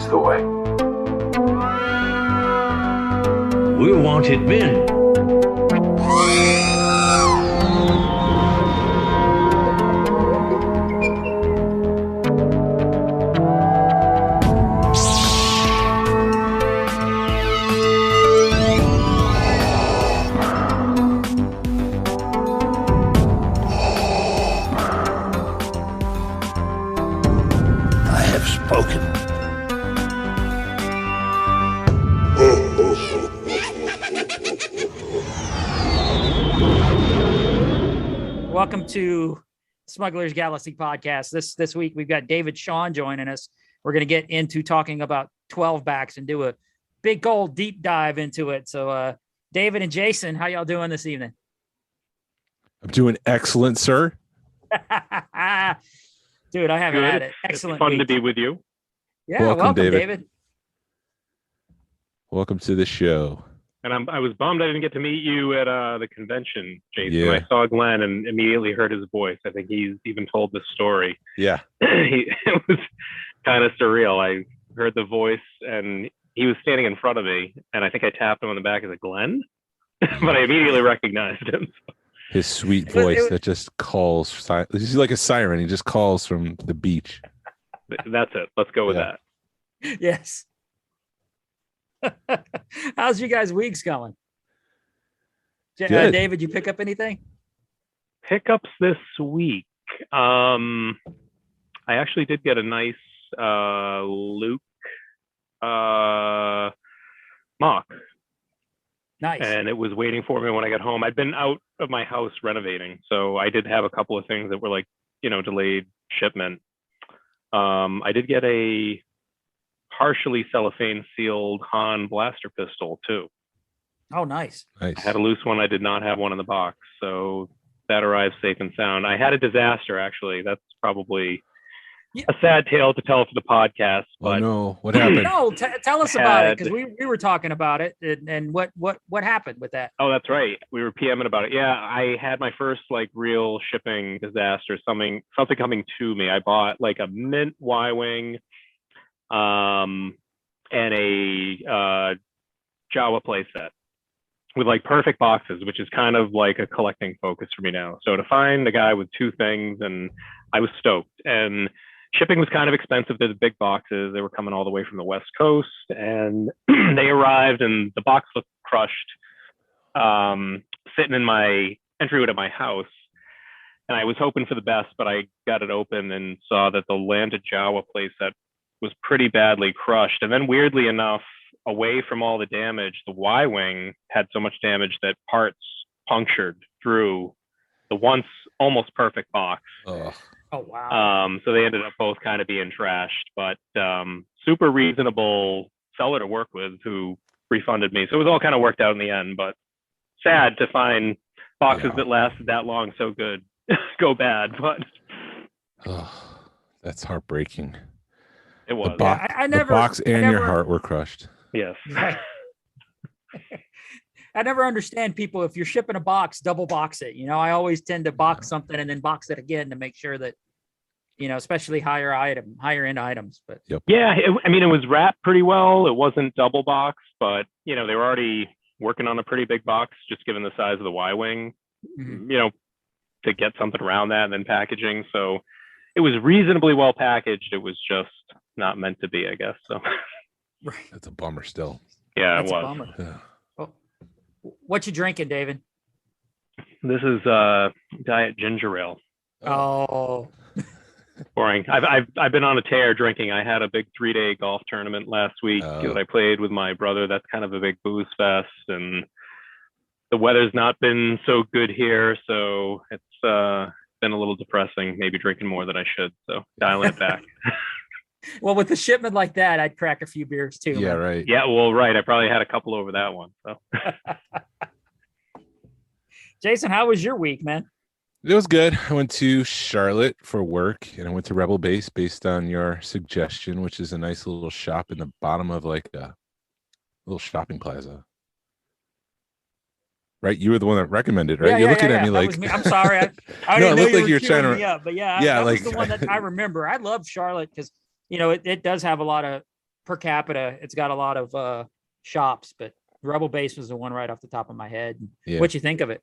ask away. We're wanted men. Welcome to Smuggler's Galaxy podcast. This week we've got David Shawn joining us. We're going to get into talking about 12 backs and do a big old deep dive into it. So David and Jason, how y'all doing this evening? I'm doing excellent, sir. Dude, I haven't had it. Excellent. Excellent. It's fun week. to be with you. Yeah, welcome David. Welcome to the show. And I was bummed I didn't get to meet you at the convention, Jason. Yeah. I saw Glenn and immediately heard his voice. I think he's even told this story. Yeah. It was kind of surreal. I heard the voice and he was standing in front of me, and I think I tapped him on the back as a Glenn, but I immediately recognized him. His sweet voice that just calls. He's like a siren. He just calls from the beach. That's it. Let's go with that. Yes. How's you guys' weeks going? David, you pick up anything? Pickups this week. I actually did get a nice Luke mock. Nice. And it was waiting for me when I got home. I'd been out of my house renovating, so I did have a couple of things that were like, delayed shipment. I did get a partially cellophane sealed Han blaster pistol too. Oh, nice. I had a loose one. I did not have one in the box, so that arrived safe and sound. I had a disaster, actually. That's probably a sad tale to tell for the podcast. But no, what happened? No, tell us about it, because we were talking about it, and what happened with that? Oh, that's right. We were PMing about it. Yeah, I had my first real shipping disaster. Something coming to me. I bought a mint Y-wing, and a Jawa playset with perfect boxes, which is kind of a collecting focus for me now. So to find a guy with two things, and I was stoked. And shipping was kind of expensive. There's big boxes. They were coming all the way from the West Coast, and they arrived, and the box looked crushed, sitting in my entryway to my house. And I was hoping for the best, but I got it open and saw that the landed Jawa playset was pretty badly crushed. And then weirdly enough, away from all the damage, the Y-wing had so much damage that parts punctured through the once almost perfect box. Oh wow. So they ended up both kind of being trashed, but super reasonable seller to work with who refunded me. So it was all kind of worked out in the end, but sad to find boxes that lasted that long so good go bad. But that's heartbreaking. It was. The box and your heart were crushed. Yes. I never understand people, if you're shipping a box, double box it. I always tend to box something and then box it again to make sure that, especially higher end items. But yeah, it was wrapped pretty well. It wasn't double box, but they were already working on a pretty big box, just given the size of the Y-wing, to get something around that and then packaging. So it was reasonably well packaged. It was just not meant to be, I guess. So right. That's a bummer still. Yeah, That's it was. a bummer. Yeah. Well, what you drinking, David? This is diet ginger ale. Oh. Boring. I've been on a tear drinking. I had a big 3-day golf tournament last week that I played with my brother. That's kind of a big booze fest, and the weather's not been so good here, so it's been a little depressing. Maybe drinking more than I should, so dialing it back. Well, with a shipment like that, I'd crack a few beers too. Yeah, man. right. Yeah, well, right. I probably had a couple over that one. So, Jason, how was your week, man? It was good. I went to Charlotte for work, and I went to Rebel Base based on your suggestion, which is a nice little shop in the bottom of a little shopping plaza. Right, you were the one that recommended, right? You're looking at me like, I'm sorry. I didn't know it looked you like were you were trying to. me up, but yeah, that was the one that I remember. I love Charlotte because it does have a lot of per capita, it's got a lot of shops, but Rebel Base was the one right off the top of my head. Yeah. What'd you think of it?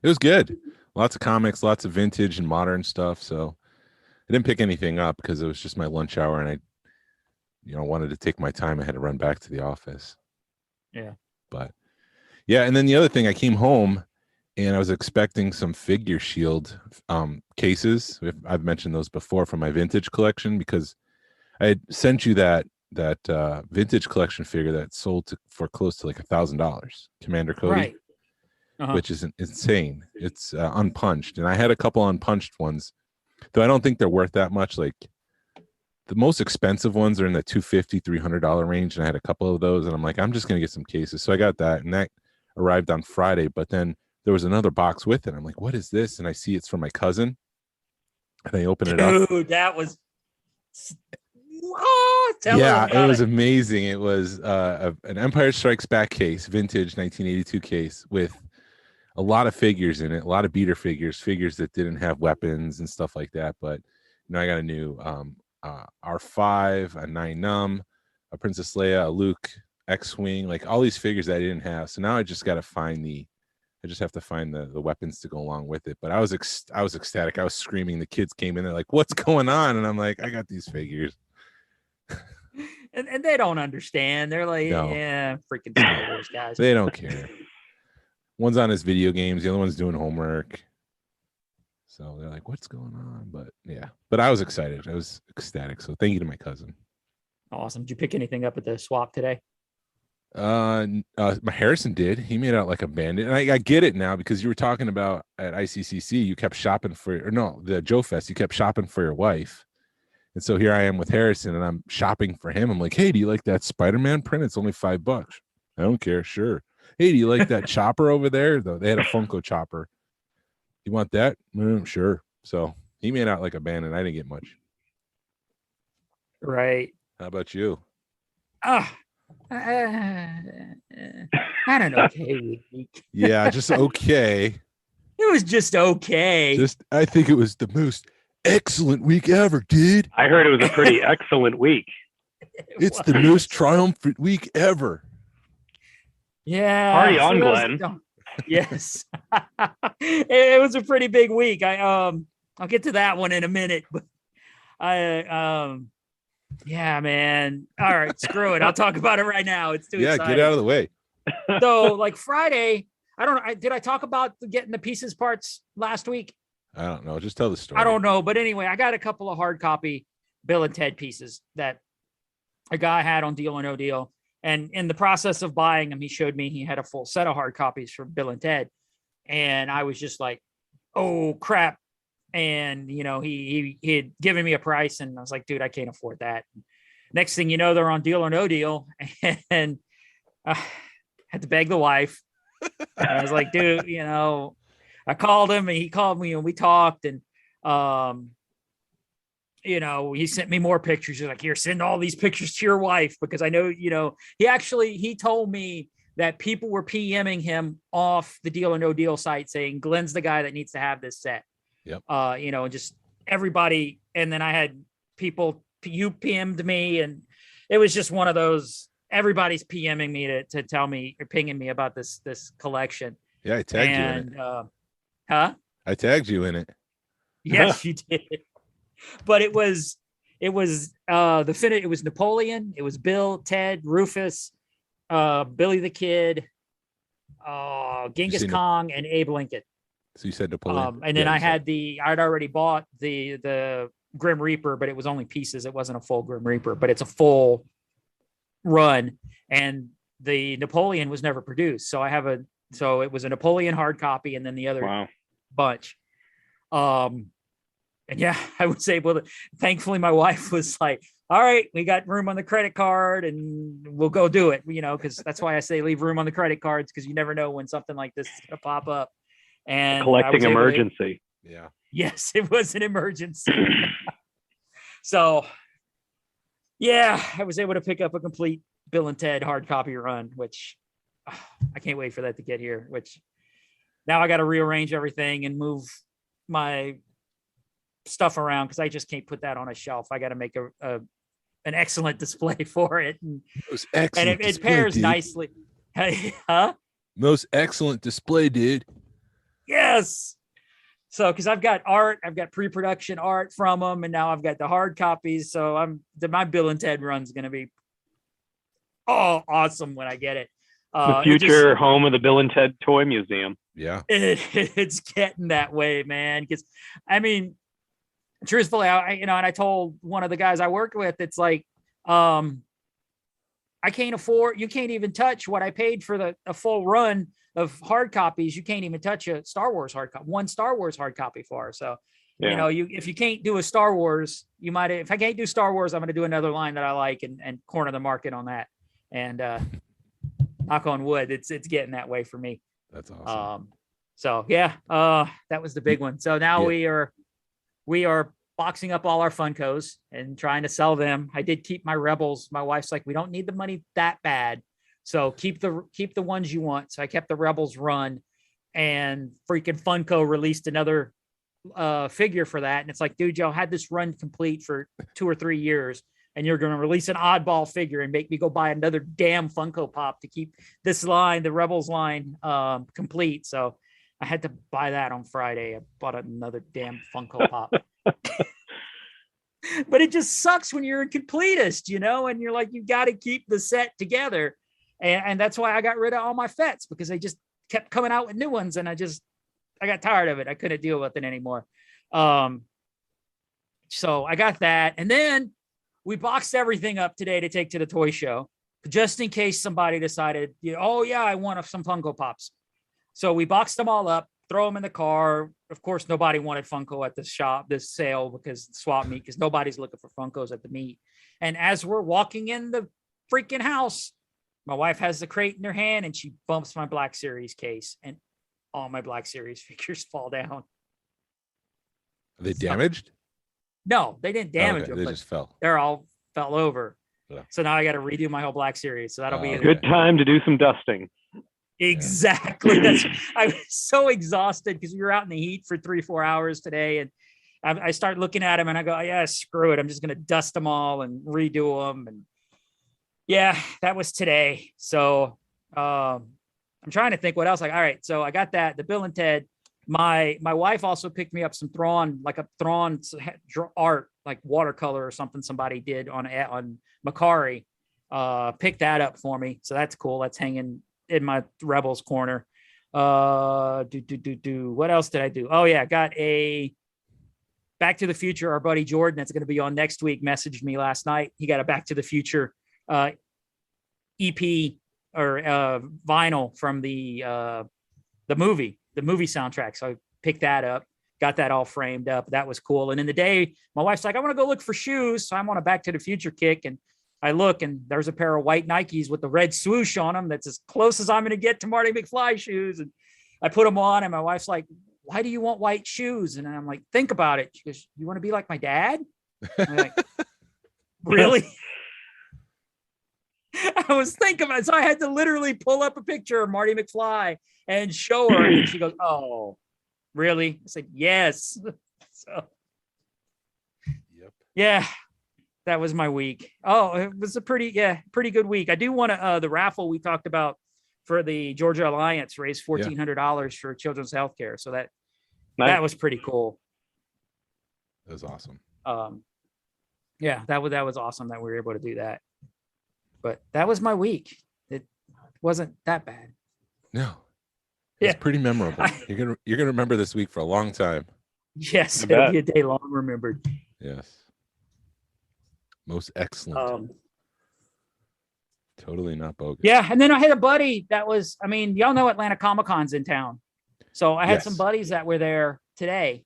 It was good. Lots of comics, lots of vintage and modern stuff. So I didn't pick anything up because it was just my lunch hour, and I wanted to take my time. I had to run back to the office. Yeah. But yeah, and then the other thing, I came home and I was expecting some Figure Shield cases. I've mentioned those before from my vintage collection, because I had sent you that vintage collection figure that sold for close to like $1,000, Commander Cody, Right. which is insane. It's unpunched, and I had a couple unpunched ones, though I don't think they're worth that much. Like the most expensive ones are in the $250, $300 range, and I had a couple of those, and I'm like, I'm just gonna get some cases. So I got that, and that arrived on Friday. But then there was another box with it. I'm like, what is this? And I see it's from my cousin, and I open it up. Dude, that was. It was amazing. It was an Empire Strikes Back case, vintage 1982 case, with a lot of figures in it, a lot of beater figures that didn't have weapons and stuff like that. But I got a new R5, a 9 a Princess Leia, a Luke, X-Wing, like all these figures that I didn't have. So now I just have to find the weapons to go along with it. But I was ecstatic. I was screaming. The kids came in, they're like, what's going on? And I'm like, I got these figures. And they don't understand. They're like, No. yeah, freaking Star Wars guys. They don't care. One's on his video games, the other one's doing homework. So they're like, what's going on? But yeah, but I was excited. I was ecstatic. So thank you to my cousin. Awesome. Did you pick anything up at the swap today? My Harrison did. He made out like a bandit. And I get it now, because you were talking about at ICCC, you kept shopping the Joe Fest, you kept shopping for your wife. And so here I am with Harrison, and I'm shopping for him. I'm like, hey, do you like that Spider-Man print? It's only $5. I don't care. Sure. Hey, do you like that chopper over there? Though they had a Funko chopper. You want that? Sure. So he made out like a bandit. I didn't get much. Right. How about you? I had an okay week. Yeah, just okay. It was just okay. I think it was the most excellent week ever, dude. I heard it was a pretty excellent week. It's the most triumphant week ever. Yeah. Party on, Glenn. Yes. It was a pretty big week. I'll get to that one in a minute, but yeah, man. All right, screw it. I'll talk about it right now. It's too exciting. Get out of the way. So like Friday, I don't know. Did I talk about getting the pieces parts last week? I don't know. Just tell the story. I don't know. But anyway, I got a couple of hard copy Bill and Ted pieces that a guy had on Deal or No Deal. And in the process of buying them, he showed me he had a full set of hard copies for Bill and Ted. And I was just like, oh, crap. And, he had given me a price, and I was like, dude, I can't afford that. Next thing you know, they're on Deal or No Deal. And I had to beg the wife. And I was like, dude, I called him, and he called me, and we talked, and he sent me more pictures. He's like, here, send all these pictures to your wife, because I know, he told me that people were PMing him off the Deal or No Deal site saying Glenn's the guy that needs to have this set. Yep. Just everybody. And then I had people, you PM'd me, and it was just one of those, everybody's PMing me to tell me or pinging me about this collection. Yeah, I tagged you in it. I tagged you in it. Yes, you did. But it was it was Napoleon, it was Bill, Ted, Rufus, Billy the Kid, Genghis Khan, and Abe Lincoln. So you said Napoleon. And then I'd already bought the Grim Reaper, but it was only pieces. It wasn't a full Grim Reaper, but it's a full run. And the Napoleon was never produced. So so it was a Napoleon hard copy, and then the other bunch. And yeah, I was able to, thankfully my wife was like, all right, we got room on the credit card and we'll go do it, because that's why I say leave room on the credit cards, because you never know when something like this is going to pop up. And collecting emergency. Yeah. Yes, it was an emergency. So yeah, I was able to pick up a complete Bill and Ted hard copy run, which I can't wait for that to get here, which now I got to rearrange everything and move my stuff around, because I just can't put that on a shelf. I got to make a an excellent display for it. Most excellent and it pairs dude. nicely. Huh? Most excellent display, dude. Yes. So, because I've got art, I've got pre-production art from them, and now I've got the hard copies. So my Bill and Ted run's going to be awesome when I get it. The future home of the Bill and Ted Toy Museum. Yeah, it's getting that way, man. Because I mean, truthfully, and I told one of the guys I worked with, it's like, I can't afford. You can't even touch what I paid for a full run of hard copies. You can't even touch a Star Wars hard copy, one Star Wars hard copy for. So, Yeah. If you can't do a Star Wars, you might. If I can't do Star Wars, I'm going to do another line that I like and corner the market on that. And knock on wood, it's getting that way for me. that's awesome. So yeah, that was the big one. So now we are boxing up all our Funkos and trying to sell them. I did keep my Rebels. My wife's like, we don't need the money that bad, so keep the ones you want. So I kept the Rebels run, and freaking Funko released another figure for that. And it's like, dude, y'all had this run complete for 2 or 3 years, and you're going to release an oddball figure and make me go buy another damn Funko Pop to keep this line, the Rebels line, complete. So I had to buy that on Friday. I bought another damn Funko Pop. But it just sucks when you're a completist, and you're like, you got to keep the set together. And that's why I got rid of all my Fets, because they just kept coming out with new ones. And I got tired of it. I couldn't deal with it anymore. So I got that. And then we boxed everything up today to take to the toy show, just in case somebody decided, oh yeah, I want some Funko Pops. So we boxed them all up, throw them in the car. Of course, nobody wanted Funko at this sale, because swap meet, because nobody's looking for Funkos at the meet. And as we're walking in the freaking house, my wife has the crate in her hand and she bumps my Black Series case, and all my Black Series figures fall down. Are they damaged? No, they didn't damage them. They just fell. They're all fell over. Yeah. So now I got to redo my whole Black Series. So that'll be Okay. Good time to do some dusting. Exactly. I was so exhausted because we were out in the heat for 3-4 hours today, and I start looking at them and I go, yeah, screw it. I'm just going to dust them all and redo them. And yeah, that was today. So I'm trying to think what else. All right, so I got that, the Bill and Ted. My wife also picked me up some Thrawn art, like watercolor or something somebody did on Macari. Picked that up for me, so that's cool. That's hanging in my Rebels corner. What else did I do? Oh yeah, got a Back to the Future. Our buddy Jordan, that's going to be on next week, messaged me last night. He got a Back to the Future EP or vinyl from the movie soundtrack. So I picked that up, got that all framed up. That was cool. And in the day, my wife's like, I want to go look for shoes. So I'm on a Back to the Future kick, and I look, and there's a pair of white Nikes with the red swoosh on them. That's as close as I'm going to get to Marty McFly shoes. And I put them on, and my wife's like, why do you want white shoes? And I'm like, think about it. She goes, you want to be like my dad? I'm like, really? I was thinking about it. So I had to literally pull up a picture of Marty McFly and show her. And she goes, oh, really? I said, yes. So, Yep. Yeah, that was my week. Oh, it was a pretty good week. I do want to, the raffle we talked about for the Georgia Alliance raised $1,400 for children's healthcare. So that was pretty cool. That was awesome. Yeah, that was awesome that we were able to do that. But that was my week. It wasn't that bad. No. It's pretty memorable. You're gonna remember this week for a long time. Yes, it'll be a day long remembered. Yes. Most excellent. Totally not bogus. Yeah, and then I had a buddy that was, y'all know Atlanta Comic-Con's in town. So I had some buddies that were there today,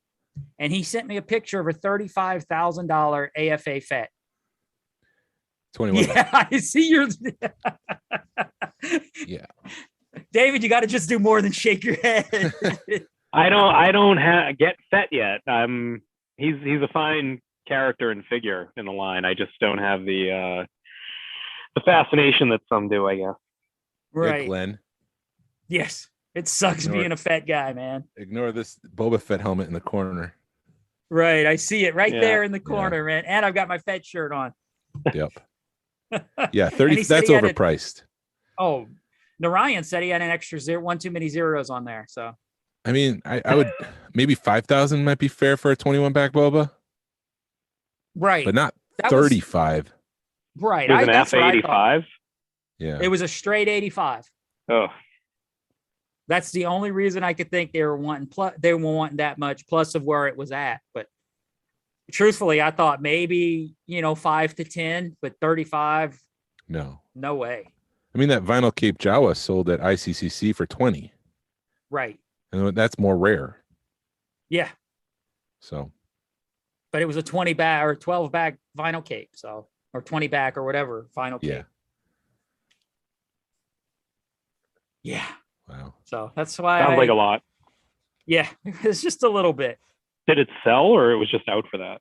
and he sent me a picture of a $35,000 AFA Fett. 21. Yeah, I see yours. Yeah. David, you got to just do more than shake your head. I don't get Fett yet. He's a fine character and figure in the line. I just don't have the fascination that some do, I guess. Right. Yeah, Glenn. Yes. It sucks being a Fett guy, man. Ignore this Boba Fett helmet in the corner. Right. I see it right there in the corner, man. And I've got my Fett shirt on. Yep. Yeah, And 30. he said That's he had overpriced. Oh, Narayan said he had an extra one too many zeros on there. So I mean, I would maybe 5,000 might be fair for a 21 back boba, right, but not that was 35. right. It was an That's what I thought. F85. Yeah. It was a straight 85. Oh, That's the only reason I could think they were wanting they were wanting that much plus of where it was at. But truthfully, I thought maybe 5 to 10, but 35. No way. I mean, that vinyl Cape Jawa sold at ICCC for 20. Right. And that's more rare. Yeah. So. But it was a 20 back or 12 back vinyl Cape. So, or 20 back or whatever vinyl Cape. Yeah. Wow. So that's why sounds like a lot. Yeah, it's just a little bit. Did it sell, or it was just out for that?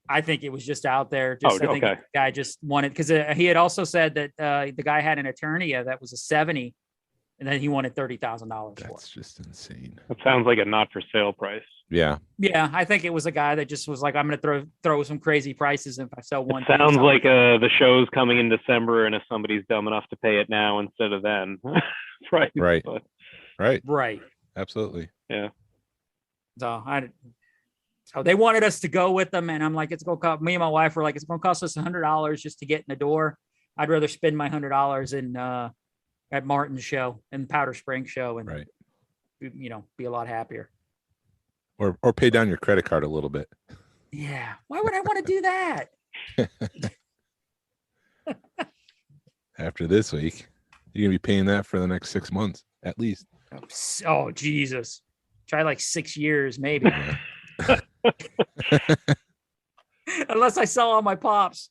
I think it was just out there. I think okay. the guy just wanted, because he had also said that the guy had an Eternia that was a 70, and then he wanted $30,000 for. That's just insane. That sounds like a not for sale price. Yeah. Yeah, I think it was a guy that just was like, I'm going to throw some crazy prices if I sell one. Sounds like the show's coming in December, and if somebody's dumb enough to pay it now instead of then, right? Right. But, Right. Absolutely. yeah. So they wanted us to go with them, and I'm like, it's going to cost me and my wife were like, it's going to cost us $100 just to get in the door. I'd rather spend my $100 in at Martin's show and Powder Springs show, and be a lot happier. Or pay down your credit card a little bit. Yeah. Why would I want to do that? After this week, you're gonna be paying that for the next 6 months at least. Oh, Jesus. Try like 6 years, maybe. Yeah. Unless I sell all my pops.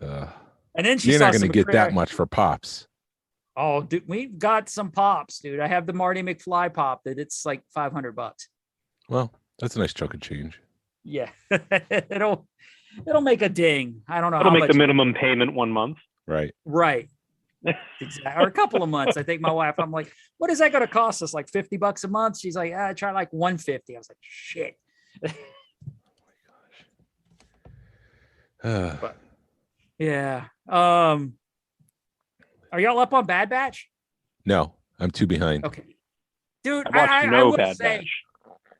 And then you're not going to get that much for pops. Oh, dude, we've got some pops, dude. I have the Marty McFly pop that it's like $500. Well, that's a nice chunk of change. Yeah, it'll make a ding. I don't know. It'll how make much the minimum payment 1 month. Right. Exactly. Or a couple of months. I think my wife, I'm like, what is that going to cost us? Like $50 a month? She's like, try like $150. I was like, shit. But, yeah. Are y'all up on Bad Batch? No, I'm too behind. Okay. Dude, I I would Bad say, Batch.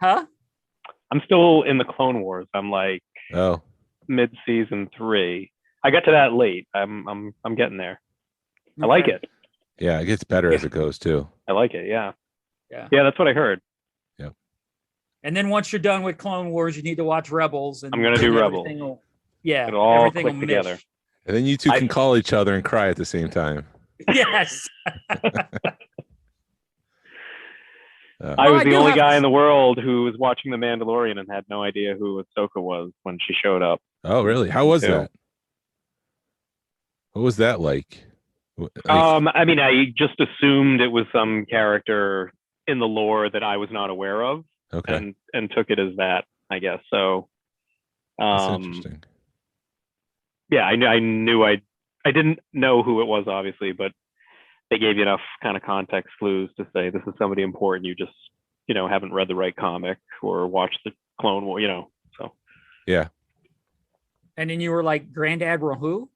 huh? I'm still in the Clone Wars. I'm like mid-season 3. I got to that late. I'm getting there. I like it. Yeah, it gets better as it goes too. I like it. Yeah. Yeah. Yeah, that's what I heard. Yeah. And then once you're done with Clone Wars, you need to watch Rebels. And I'm gonna do Rebels. It'll all click together. And then you two can call each other and cry at the same time. Yes. I was the only guy in the world who was watching The Mandalorian and had no idea who Ahsoka was when she showed up. Oh, really? How was that? What was that like? I mean, I just assumed it was some character in the lore that I was not aware of. Okay. And took it as that, I guess. So, that's interesting. Yeah, I knew I didn't know who it was, obviously, but they gave you enough kind of context clues to say this is somebody important. You just, haven't read the right comic or watched the Clone War, so. Yeah. And then you were like, Grand Admiral who?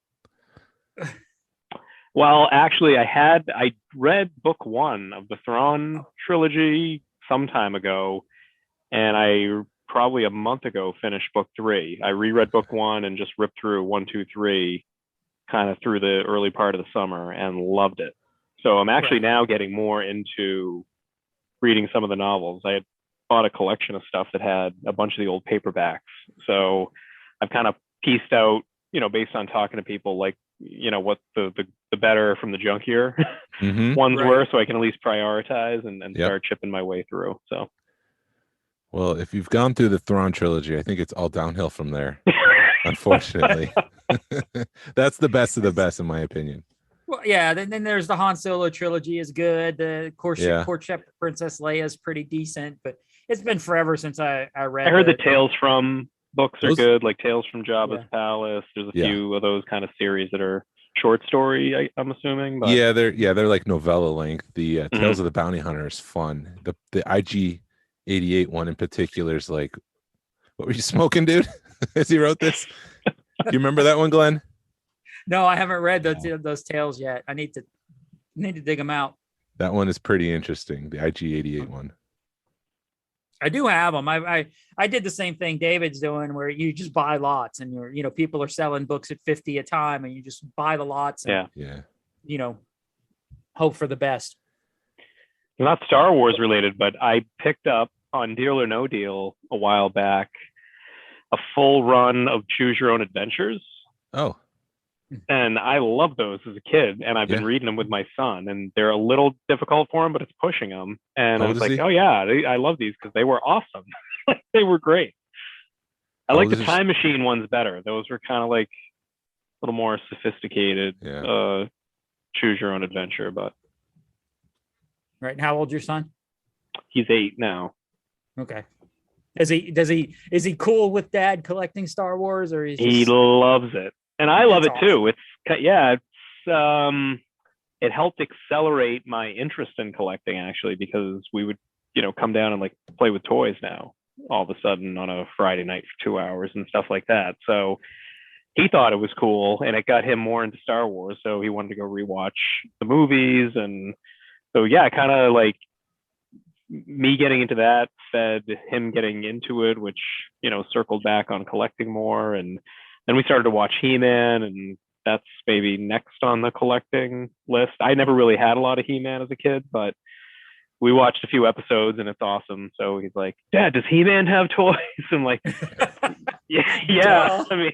Well, actually, I read book 1 of the Thrawn trilogy some time ago, and I probably a month ago finished book 3. I reread book 1 and just ripped through 1, 2, 3 kind of through the early part of the summer and loved it. So I'm actually now getting more into reading some of the novels. I had bought a collection of stuff that had a bunch of the old paperbacks. So I've kind of pieced out, based on talking to people, like, what the better from the junkier ones were, so I can at least prioritize and start chipping my way through. So, well, if you've gone through the Thrawn trilogy, I think it's all downhill from there. Unfortunately, that's the best of the best, in my opinion. Well, yeah. Then there's the Han Solo trilogy is good. The Courtship Princess Leia is pretty decent, but it's been forever since I read. I heard the Tales from books are good, like Tales from Jabba's Palace. There's a few of those kind of series that are short story, I'm assuming. But... they're like novella length. The Tales of the Bounty Hunter is fun. The IG-88 one in particular is like, what were you smoking, dude? As he wrote this, do you remember that one, Glenn? No, I haven't read those tales yet. I need to dig them out. That one is pretty interesting. The IG-88 one. I do have them. I did the same thing David's doing, where you just buy lots, and people are selling books at 50 a time, and you just buy the lots. And, hope for the best. Not Star Wars related, but I picked up on Deal or No Deal a while back a full run of Choose Your Own Adventures. Oh. And I love those as a kid, and I've been reading them with my son, and they're a little difficult for him, but it's pushing him. And I was like, oh yeah, I love these because they were awesome. They were great. I like the Time Machine ones better. Those were kind of like a little more sophisticated. Choose Your Own Adventure, but right. And how old's your son? He's 8 now. Okay. Is he cool with dad collecting Star Wars, or he loves it, and I love it too. It's it helped accelerate my interest in collecting, actually, because we would come down and like play with toys now all of a sudden on a Friday night for 2 hours and stuff like that. So he thought it was cool, and it got him more into Star Wars. So he wanted to go rewatch the movies. And so, kind of like me getting into that fed him getting into it, which, circled back on collecting more. And then we started to watch He-Man, and that's maybe next on the collecting list. I never really had a lot of He-Man as a kid, but we watched a few episodes and it's awesome. So he's like, Dad, does He-Man have toys? I'm like, yeah. I mean,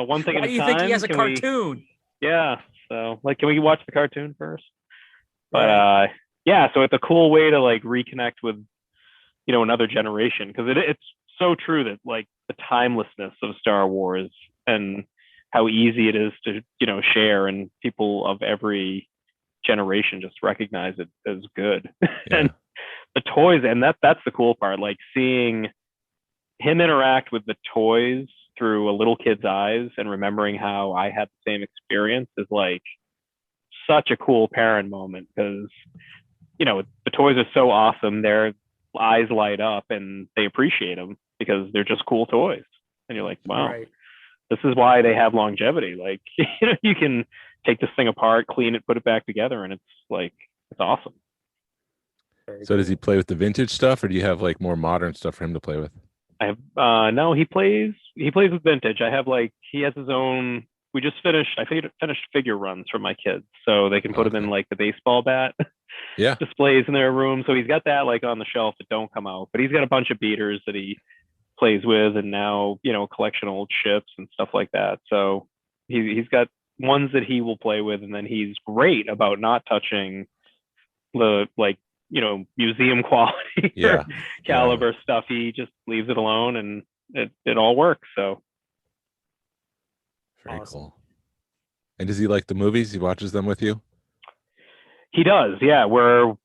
one thing at a time. Why do you think he has a cartoon? So like, can we watch the cartoon first? But so it's a cool way to like reconnect with, another generation, because it's so true that like the timelessness of Star Wars and how easy it is to, share, and people of every generation just recognize it as good. And the toys, and that's the cool part, like seeing him interact with the toys through a little kid's eyes and remembering how I had the same experience is like such a cool parent moment, because the toys are so awesome, their eyes light up and they appreciate them because they're just cool toys, and you're like, wow, this is why they have longevity. Like, you can take this thing apart, clean it, put it back together, and it's awesome. So does he play with the vintage stuff, or do you have like more modern stuff for him to play with? I have no, he plays with vintage. I have he has his own. I finished figure runs for my kids, so they can put them in like the baseball bat displays in their room. So he's got that like on the shelf that don't come out, but he's got a bunch of beaters that he plays with, and now collection of old ships and stuff like that. So he's got ones that he will play with, and then he's great about not touching the museum quality caliber stuff. He just leaves it alone, and it all works. So very cool. And does he like the movies? He watches them with you? He does,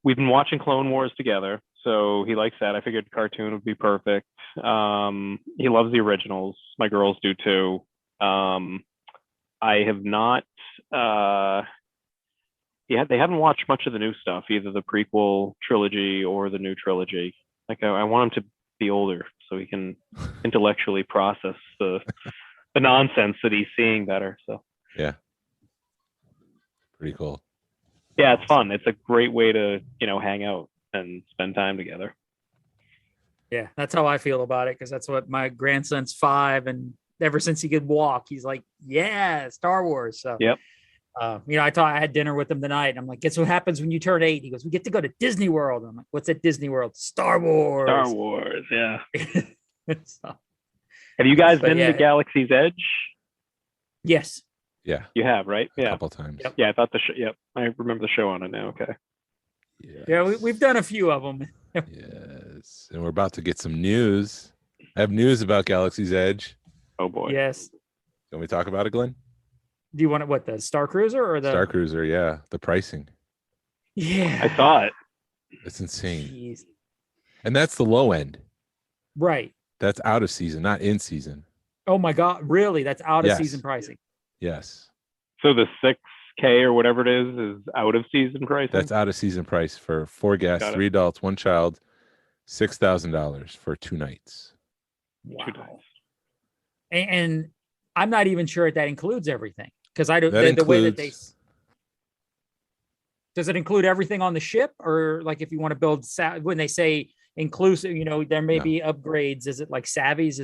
we've been watching Clone Wars together, so he likes that. I figured cartoon would be perfect. He loves the originals. My girls do too. I have not they haven't watched much of the new stuff, either the prequel trilogy or the new trilogy. Like, I want him to be older so he can intellectually process the nonsense that he's seeing better. So pretty cool. It's fun. It's a great way to hang out and spend time together. That's how I feel about it, because that's what my grandson's 5, and ever since he could walk, he's like, Star Wars. So I had dinner with him tonight, and I'm like, guess what happens when you turn 8? He goes, we get to go to Disney World. I'm like, what's at Disney World? Star Wars. Star Wars, so, have you guys been to Galaxy's Edge? Yes. Yeah. You have, right? A couple times. Yep. Yeah, I thought the show. Yep, I remember the show on it now. Okay. We've done a few of them. Yes, and we're about to get some news. I have news about Galaxy's Edge. Oh boy. Yes. Can we talk about it, Glenn? Do you want it? What, the Star Cruiser or the Star Cruiser? Yeah, the pricing. Yeah, I saw it. It's insane. Jeez. And that's the low end. Right. That's out of season, not in season. Oh my God! Really? That's out of season pricing. Yes. So the 6K or whatever it is out of season pricing? That's out of season price for 4 guests, 3 adults, 1 child, $6,000 for 2 nights. Wow. And I'm not even sure that includes everything. Because I don't the way that they. Does it include everything on the ship, or like if you want to build when they say inclusive, there may be upgrades. Is it like savvies?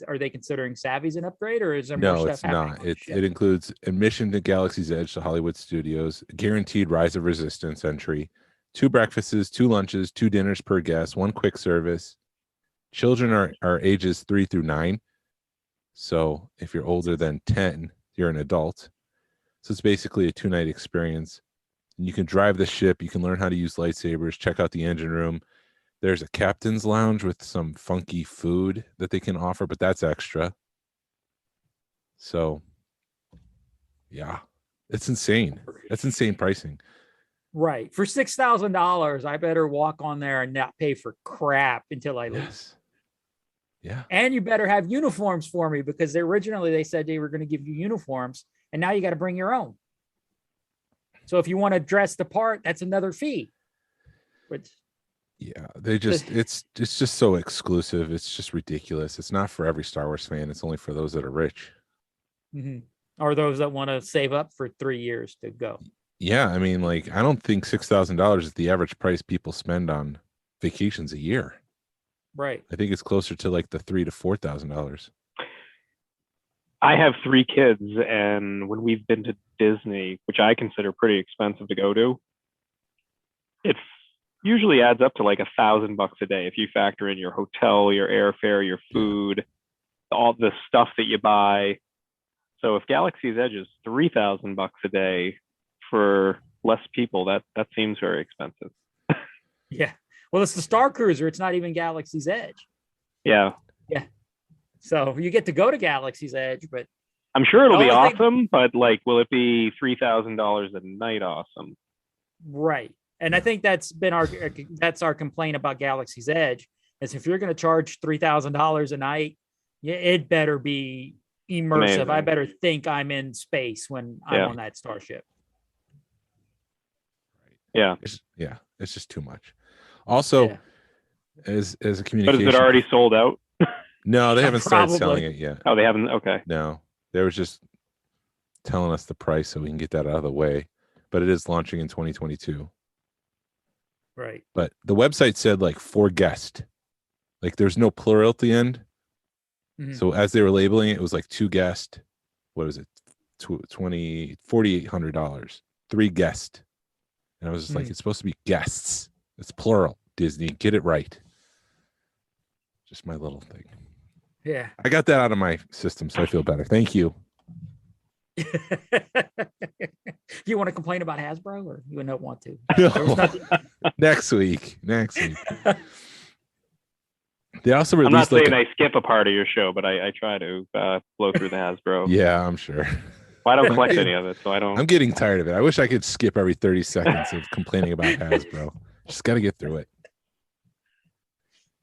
Are they considering savvies an upgrade, or is there more stuff happening? No, it's not. It includes admission to Galaxy's Edge to Hollywood Studios, guaranteed Rise of Resistance entry, 2 breakfasts, 2 lunches, 2 dinners per guest, 1 quick service. Children are ages 3 through 9. So if you're older than 10, you're an adult. So it's basically a 2-night experience. And you can drive the ship. You can learn how to use lightsabers, check out the engine room. There's a captain's lounge with some funky food that they can offer, but that's extra. So, yeah, it's insane. That's insane pricing. Right. For $6,000, I better walk on there and not pay for crap until I leave. Yes. Yeah. And you better have uniforms for me, because originally they said they were going to give you uniforms, and now you got to bring your own. So if you want to dress the part, that's another fee. Which, yeah, it's just so exclusive. It's just ridiculous. It's not for every Star Wars fan. It's only for those that are rich. Mm-hmm. Or those that want to save up for 3 years to go. Yeah, I mean, like, I don't think $6,000 is the average price people spend on vacations a year. Right. I think it's closer to like the $3,000 to $4,000. I have 3 kids, and when we've been to Disney, which I consider pretty expensive to go to, it usually adds up to like $1,000 a day if you factor in your hotel, your airfare, your food, all the stuff that you buy. So if Galaxy's Edge is $3,000 a day for less people, that seems very expensive. Yeah. Well, it's the Star Cruiser. It's not even Galaxy's Edge. Yeah. Yeah. So you get to go to Galaxy's Edge, but I'm sure it'll be awesome, but like, will it be $3,000 a night awesome? Right. And I think that's our complaint about Galaxy's Edge, is if you're going to charge $3,000 a night, it better be immersive. Amazing. I better think I'm in space when I'm on that starship. Yeah. It's just too much. Also, as a communication. But is it already sold out? No, they haven't started selling it yet. Oh, they haven't? Okay. No, they were just telling us the price so we can get that out of the way. But it is launching in 2022. Right. But the website said like 4 guests. Like there's no plural at the end. Mm-hmm. So as they were labeling it, it was like 2 guests. What was it? $4,800. 3 guests. And I was just like, it's supposed to be guests. It's plural. Disney, get it right. Just my little thing. Yeah. I got that out of my system, so I feel better. Thank you. You want to complain about Hasbro, or you don't want to? No. Next week. They also released. I'm not saying I skip a part of your show, but I try to blow through the Hasbro. Yeah, I'm sure. Well, I don't collect any of it, so I don't. I'm getting tired of it. I wish I could skip every 30 seconds of complaining about Hasbro. Just got to get through it.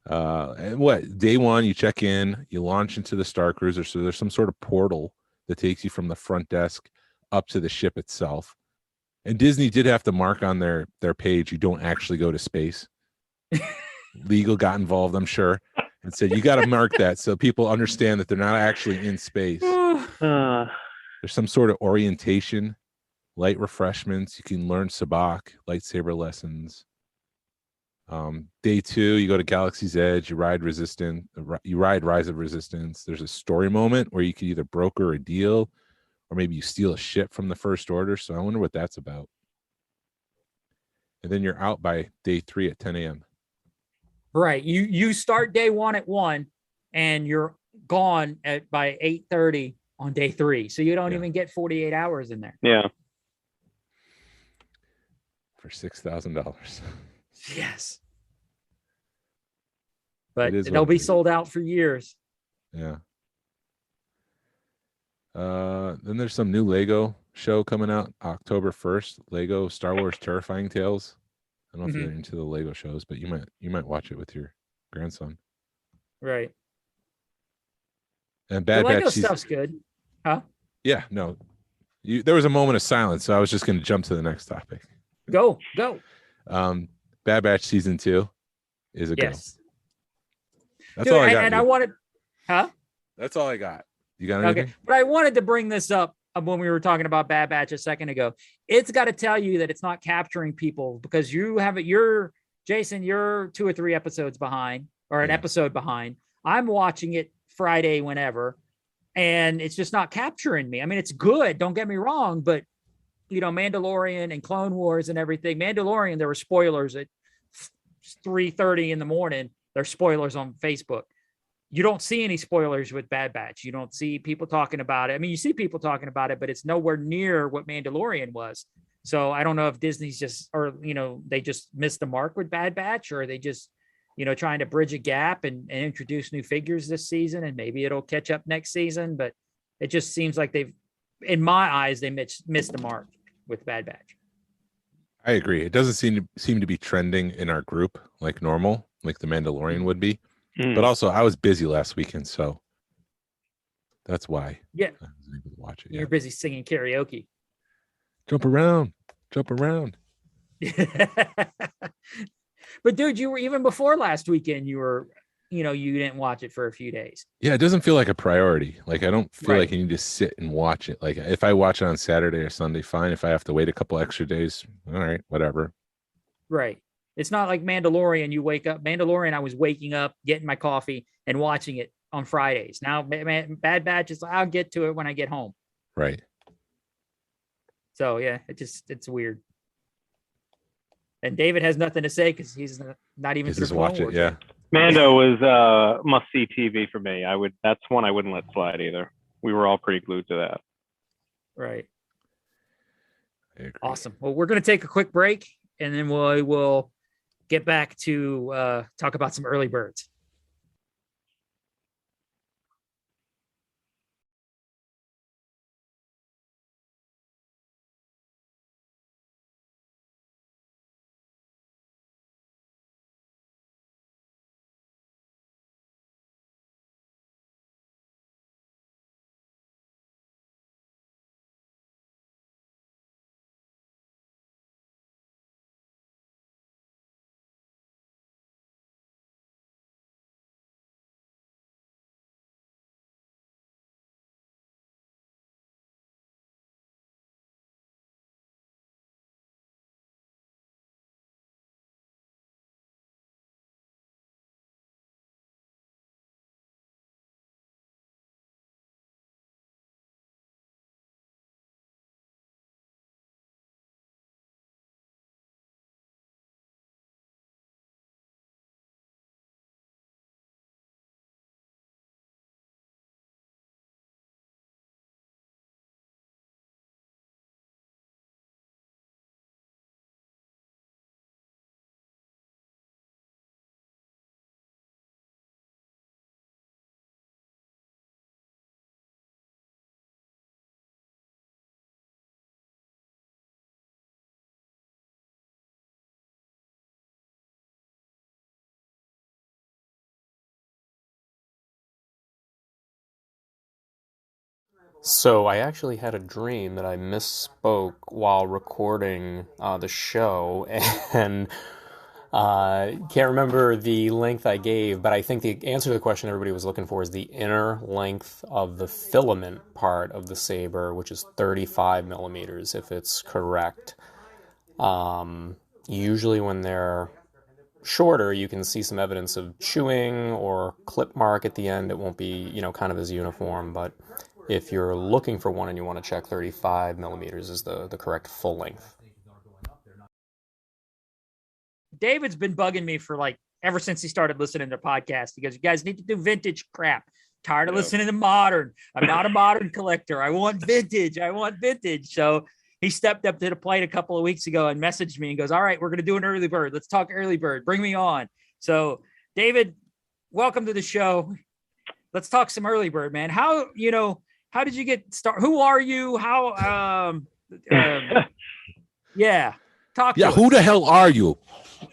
And day 1, you check in, you launch into the Star Cruiser. So there's some sort of portal that takes you from the front desk up to the ship itself. And Disney did have to mark on their page, you don't actually go to space. Legal got involved, I'm sure, and said, you got to mark that so people understand that they're not actually in space. There's some sort of orientation, light refreshments. You can learn sabacc, lightsaber lessons. Day 2, you go to Galaxy's Edge, you ride Rise of Resistance. There's a story moment where you can either broker a deal or maybe you steal a ship from the First Order. So I wonder what that's about. And then you're out by day 3 at 10 a.m. Right. You start day 1 at 1 and you're gone by 8:30 on day 3. So you don't even get 48 hours in there. Yeah. For $6,000. Yes. But they'll be sold out for years. Yeah. Then there's some new Lego show coming out October 1st. Lego Star Wars Terrifying Tales. I don't know if you're into the Lego shows, but you might watch it with your grandson. Right. And Bad the Lego Batch stuff's good. Huh? Yeah, no. There was a moment of silence, so I was just going to jump to the next topic. Go. Bad Batch season 2 is a go. That's all I got. And I wanted, huh? That's all I got. You got anything? Okay, but I wanted to bring this up when we were talking about Bad Batch a second ago, it's got to tell you that it's not capturing people because you have it. Jason, you're 2 or 3 episodes behind or an episode behind. I'm watching it Friday whenever, and it's just not capturing me. I mean, it's good. Don't get me wrong, but Mandalorian and Clone Wars and everything. Mandalorian, there were spoilers at 3:30 in the morning. There's spoilers on Facebook. You don't see any spoilers with Bad Batch. You don't see people talking about it. I mean, you see people talking about it, but it's nowhere near what Mandalorian was. So I don't know if Disney's they just missed the mark with Bad Batch, or they just, trying to bridge a gap and introduce new figures this season, and maybe it'll catch up next season. But it just seems like in my eyes, they missed the mark with Bad Batch. I agree. It doesn't seem to be trending in our group like normal, like the Mandalorian would be. But also, I was busy last weekend, so that's why. Yeah, I wasn't able to watch it. You're busy singing karaoke. Jump around. But dude, you were, even before last weekend, you didn't watch it for a few days. Yeah, it doesn't feel like a priority. Like, I don't feel like you need to sit and watch it. Like, if I watch it on Saturday or Sunday, fine. If I have to wait a couple extra days, all right, whatever. Right. It's not like Mandalorian. You wake up. Mandalorian, I was waking up, getting my coffee, and watching it on Fridays. Now, Bad Batch is, I'll get to it when I get home. Right. So, yeah, it's weird. And David has nothing to say because he's not even just watch it. Yeah. Mando was must-see TV for me. That's one I wouldn't let slide either. We were all pretty glued to that. Right. Awesome. Well, we're going to take a quick break, and then we will get back to talk about some early birds. So I actually had a dream that I misspoke while recording the show, and can't remember the length I gave, but I think the answer to the question everybody was looking for is the inner length of the filament part of the saber, which is 35 millimeters, if it's correct. Usually when they're shorter, you can see some evidence of chewing or clip mark at the end. It won't be, kind of as uniform, but if you're looking for one and you want to check, 35 millimeters is the correct full length. David's been bugging me for ever since he started listening to podcasts. He goes, you guys need to do vintage crap. Tired of listening to modern. I'm not a modern collector. I want vintage. So he stepped up to the plate a couple of weeks ago and messaged me and goes, all right, we're going to do an early bird. Let's talk early bird. Bring me on. So David, welcome to the show. Let's talk some early bird, man. How did you get started? Who are you? Talk to us. Who the hell are you?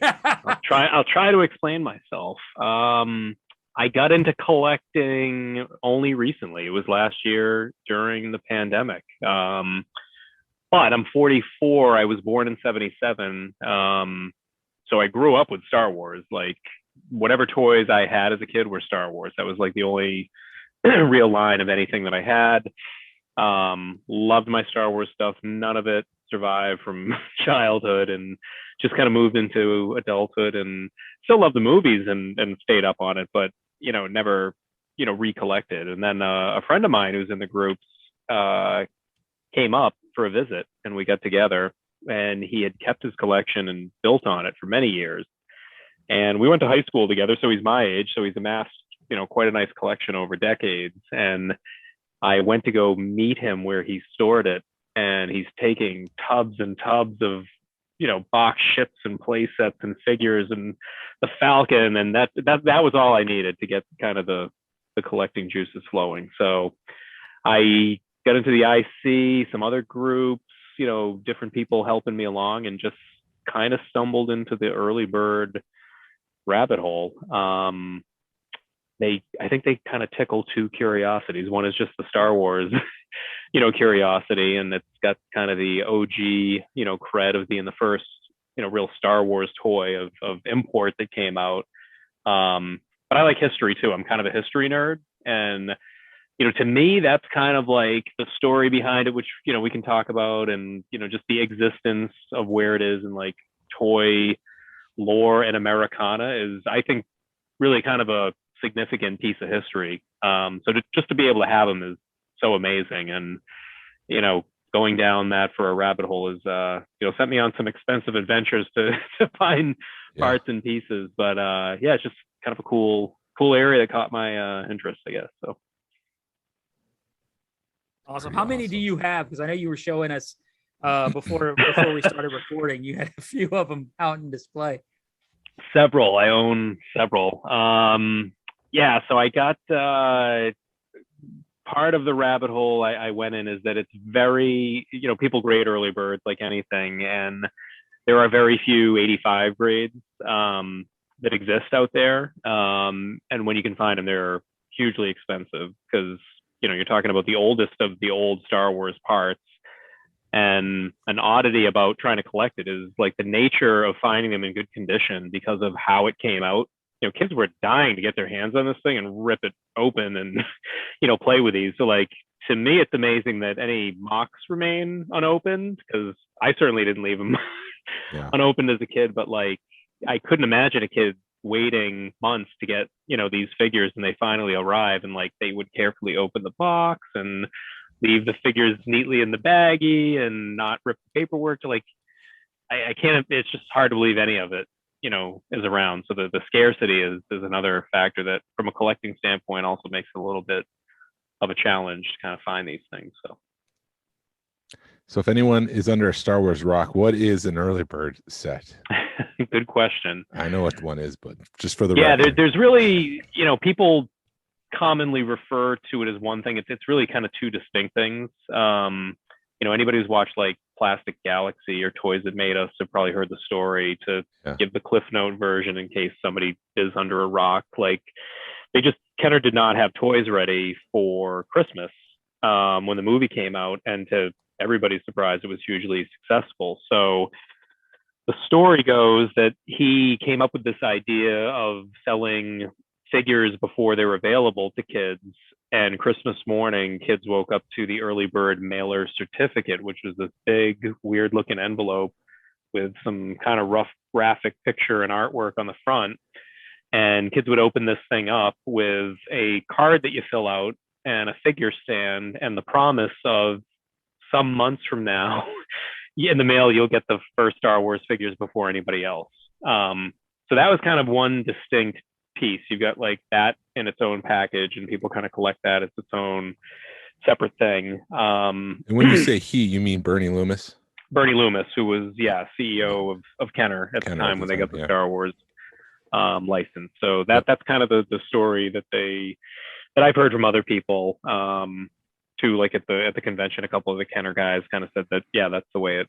I'll try to explain myself. I got into collecting only recently. It was last year during the pandemic. But I'm 44. I was born in 77. So I grew up with Star Wars. Like, whatever toys I had as a kid were Star Wars. That was the only real line of anything that I had. Loved my Star Wars stuff. None of it survived from childhood, and just kind of moved into adulthood, and still love the movies and stayed up on it, but never recollected. And then a friend of mine who's in the groups came up for a visit, and we got together, and he had kept his collection and built on it for many years. And we went to high school together, so he's my age, so he's amassed quite a nice collection over decades. And I went to go meet him where he stored it, and he's taking tubs and tubs of box ships and play sets and figures and the Falcon, and that was all I needed to get kind of the collecting juices flowing. So I got into the IC, some other groups, different people helping me along, and just kind of stumbled into the early bird rabbit hole. I think they kind of tickle two curiosities. One is just the Star Wars, curiosity, and it's got kind of the OG, cred of being the first, real Star Wars toy of import that came out. But I like history too. I'm kind of a history nerd, and to me, that's kind of like the story behind it, which we can talk about, and just the existence of where it is, and like toy lore and Americana is, I think, really kind of a significant piece of history. So just to be able to have them is so amazing. And going down that for a rabbit hole is sent me on some expensive adventures to find parts and pieces. But it's just kind of a cool area that caught my interest, I guess. So awesome. How many do you have? Because I know you were showing us before we started recording. You had a few of them out in display. Several. I own several. So I got part of the rabbit hole I went in is that it's very, people grade early birds like anything, and there are very few 85 grades that exist out there. And when you can find them, they're hugely expensive, because you're talking about the oldest of the old Star Wars parts. And an oddity about trying to collect it is like the nature of finding them in good condition because of how it came out. Kids were dying to get their hands on this thing and rip it open and, play with these. So like, to me, it's amazing that any mocks remain unopened, because I certainly didn't leave them unopened as a kid. But like, I couldn't imagine a kid waiting months to get, these figures, and they finally arrive, and like they would carefully open the box and leave the figures neatly in the baggie and not rip the paperwork. To like, I can't, it's just hard to believe any of it is around. So the scarcity is another factor that, from a collecting standpoint, also makes it a little bit of a challenge to kind of find these things. So if anyone is under a Star Wars rock, what is an early bird set? Good question. I know what one is, but just for the record. There's really, people commonly refer to it as one thing. It's really kind of two distinct things. Anybody who's watched like Plastic Galaxy or Toys That Made Us have probably heard the story. To give the Cliff Note version in case somebody is under a rock. Like, they just Kenner did not have toys ready for Christmas when the movie came out, and to everybody's surprise, it was hugely successful. So the story goes that he came up with this idea of selling figures before they were available to kids. And Christmas morning, kids woke up to the early bird mailer certificate, which was this big, weird looking envelope with some kind of rough graphic picture and artwork on the front. And kids would open this thing up with a card that you fill out and a figure stand, and the promise of some months from now, in the mail, you'll get the first Star Wars figures before anybody else. So that was kind of one distinct piece. You've got like that in its own package, and people kind of collect that as its own separate thing. And when you say he, you mean Bernie Loomis? Bernie Loomis, who was CEO of Kenner at the time when they got the Star Wars license. So that's kind of the story that I've heard from other people too. Like at the convention, a couple of the Kenner guys kind of said that that's the way it,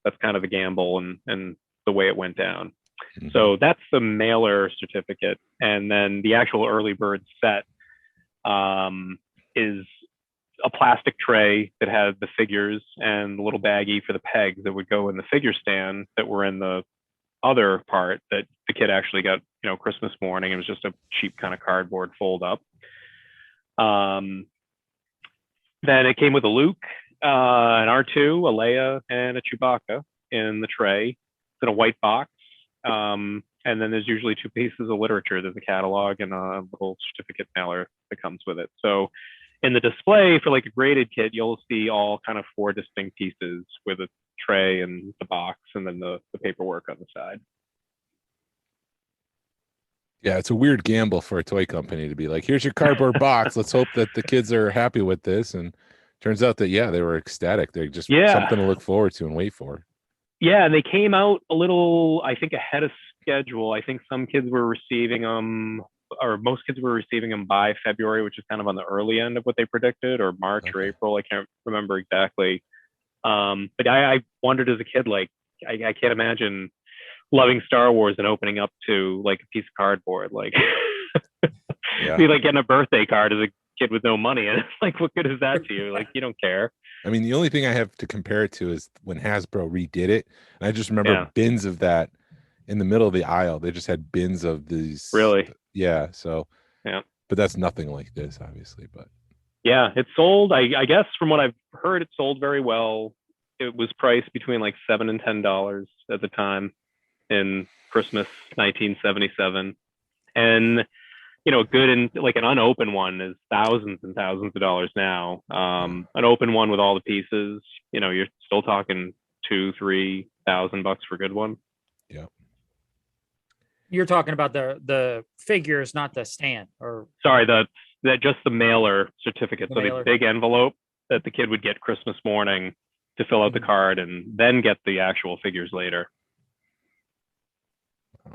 that's kind of the gamble and the way it went down. Mm-hmm. So that's the mailer certificate. And then the actual early bird set is a plastic tray that had the figures and the little baggie for the pegs that would go in the figure stand that were in the other part that the kid actually got, Christmas morning. It was just a cheap kind of cardboard fold up. Then it came with a Luke, an R2, a Leia, and a Chewbacca in the tray. It's in a white box. And then there's usually 2 pieces of literature. There's a catalog and a little certificate mailer that comes with it. So in the display for like a graded kit, you'll see all kind of 4 distinct pieces with a tray and the box and then the paperwork on the side. Yeah, it's a weird gamble for a toy company to be like, here's your cardboard box. Let's hope that the kids are happy with this. And turns out that, yeah, they were ecstatic. They're just something to look forward to and wait for. Yeah, and they came out a little, I think, ahead of schedule. I think some kids were receiving them, or most kids were receiving them by February, which is kind of on the early end of what they predicted, or March or April. I can't remember exactly. But I wondered as a kid, like, I can't imagine loving Star Wars and opening up to like a piece of cardboard, like be like getting a birthday card as a kid with no money, and it's like, what good is that to you? Like, you don't care. I mean, the only thing I have to compare it to is when Hasbro redid it, and I just remember bins of that in the middle of the aisle. They just had bins of these. Really? Yeah. So yeah, but that's nothing like this, obviously. But yeah, it sold. I guess from what I've heard, it sold very well. It was priced between like $7 and $10 at the time in Christmas 1977, and you know, good and like an unopened one is thousands and thousands of dollars now. An open one with all the pieces, you know, you're still talking $2,000-3,000 for a good one. Yeah. You're talking about the figures, not the stand, or sorry, that just the mailer certificate. So the big envelope that the kid would get Christmas morning to fill out the card and then get the actual figures later.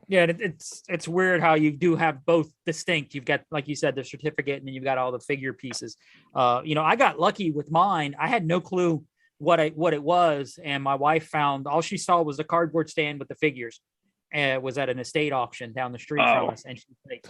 Yeah, it's weird how you do have both distinct. You've got, like you said, the certificate, and then you've got all the figure pieces. You know, I got lucky with mine. I had no clue what it was, and my wife found, all she saw was a cardboard stand with the figures. And it was at an estate auction down the street from us, and she's like,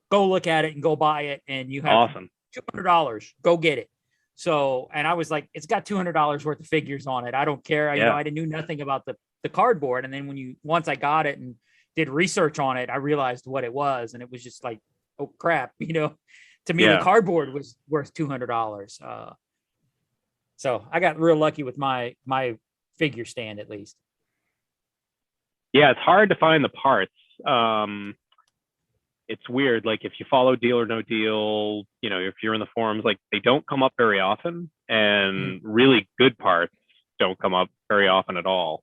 "Go look at it and go buy it, and you have $200. Go get it." So, and I was like, "It's got $200 worth of figures on it. I don't care." You know, I knew nothing about the cardboard, and then once I got it and did research on it, I realized what it was, and it was just like, oh crap, you know. To me, the cardboard was worth $200. So I got real lucky with my figure stand, at least. Yeah, it's hard to find the parts. It's weird. Like if you follow Deal or No Deal, you know, if you're in the forums, like they don't come up very often, and really good parts don't come up very often at all.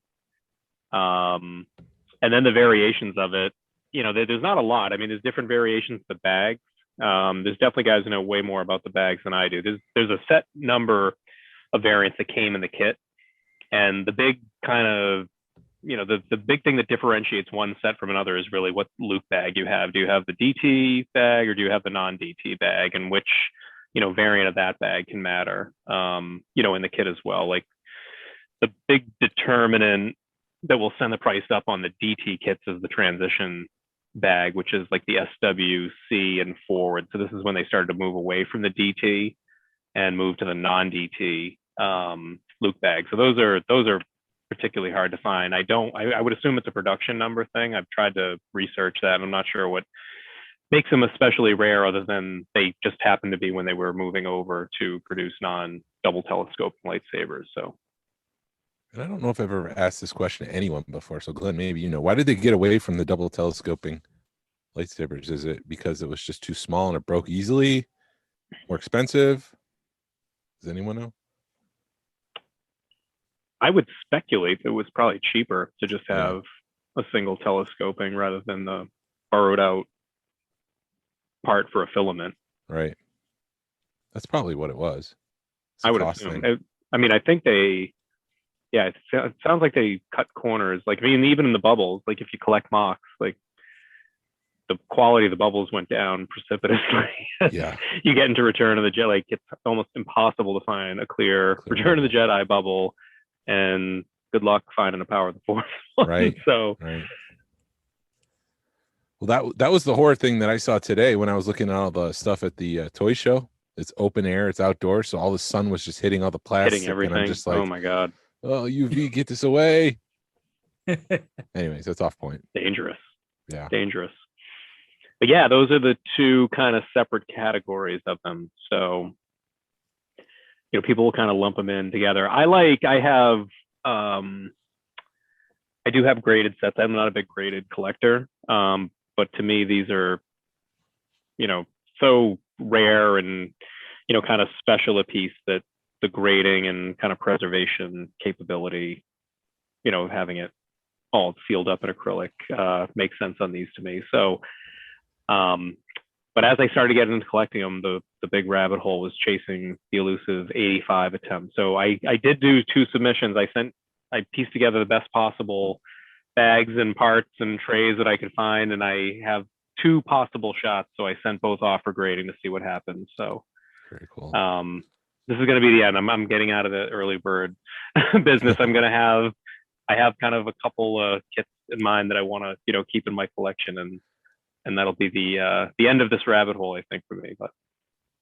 And then the variations of it, you know, there's not a lot. I mean, there's different variations of the bags. There's definitely guys who know way more about the bags than I do. There's a set number of variants that came in the kit. And the big kind of, you know, the big thing that differentiates one set from another is really what Luke bag you have. Do you have the DT bag or do you have the non-DT bag? And which, you know, variant of that bag can matter, you know, in the kit as well. Like the big determinant that will send the price up on the DT kits is the transition bag, which is like the SWC and forward. So this is when they started to move away from the DT and move to the non-DT Luke bag. So those are particularly hard to find. I would assume it's a production number thing. I've tried to research that. I'm not sure what makes them especially rare, other than they just happened to be when they were moving over to produce non-double telescope lightsabers. So. And I don't know if I've ever asked this question to anyone before. So Glenn, maybe you know, why did they get away from the double telescoping lightsabers? Is it because it was just too small and it broke easily? More expensive? Does anyone know? I would speculate it was probably cheaper to just have a single telescoping rather than the borrowed out part for a filament. Right. That's probably what it was. I would assume. I mean, I think it sounds like they cut corners. Like, I mean, even in the bubbles, like if you collect mocks, like the quality of the bubbles went down precipitously. Yeah. You get into Return of the Jedi, like it's almost impossible to find a clear Return of the Jedi bubble, and good luck finding the Power of the Force. Right. So. Right. Well, that was the horror thing that I saw today when I was looking at all the stuff at the toy show. It's open air, it's outdoors, so all the sun was just hitting all the plastic. Hitting everything. And I'm just like, oh my god. Oh, UV, get this away. Anyways, that's off point. Dangerous. Yeah. Dangerous. But yeah, those are the two kind of separate categories of them. So people will kind of lump them in together. I do have graded sets. I'm not a big graded collector, but to me these are so rare and kind of special a piece that the grading and kind of preservation capability, having it all sealed up in acrylic makes sense on these to me. So, but as I started getting into collecting them, the big rabbit hole was chasing the elusive 85 attempt. So I did do 2 submissions. I pieced together the best possible bags and parts and trays that I could find, and I have 2 possible shots. So I sent both off for grading to see what happens. So Very cool. this is going to be the end. I'm getting out of the early bird business. I have kind of a couple kits in mind that I want to keep in my collection, and that'll be the end of this rabbit hole, I think, for me. But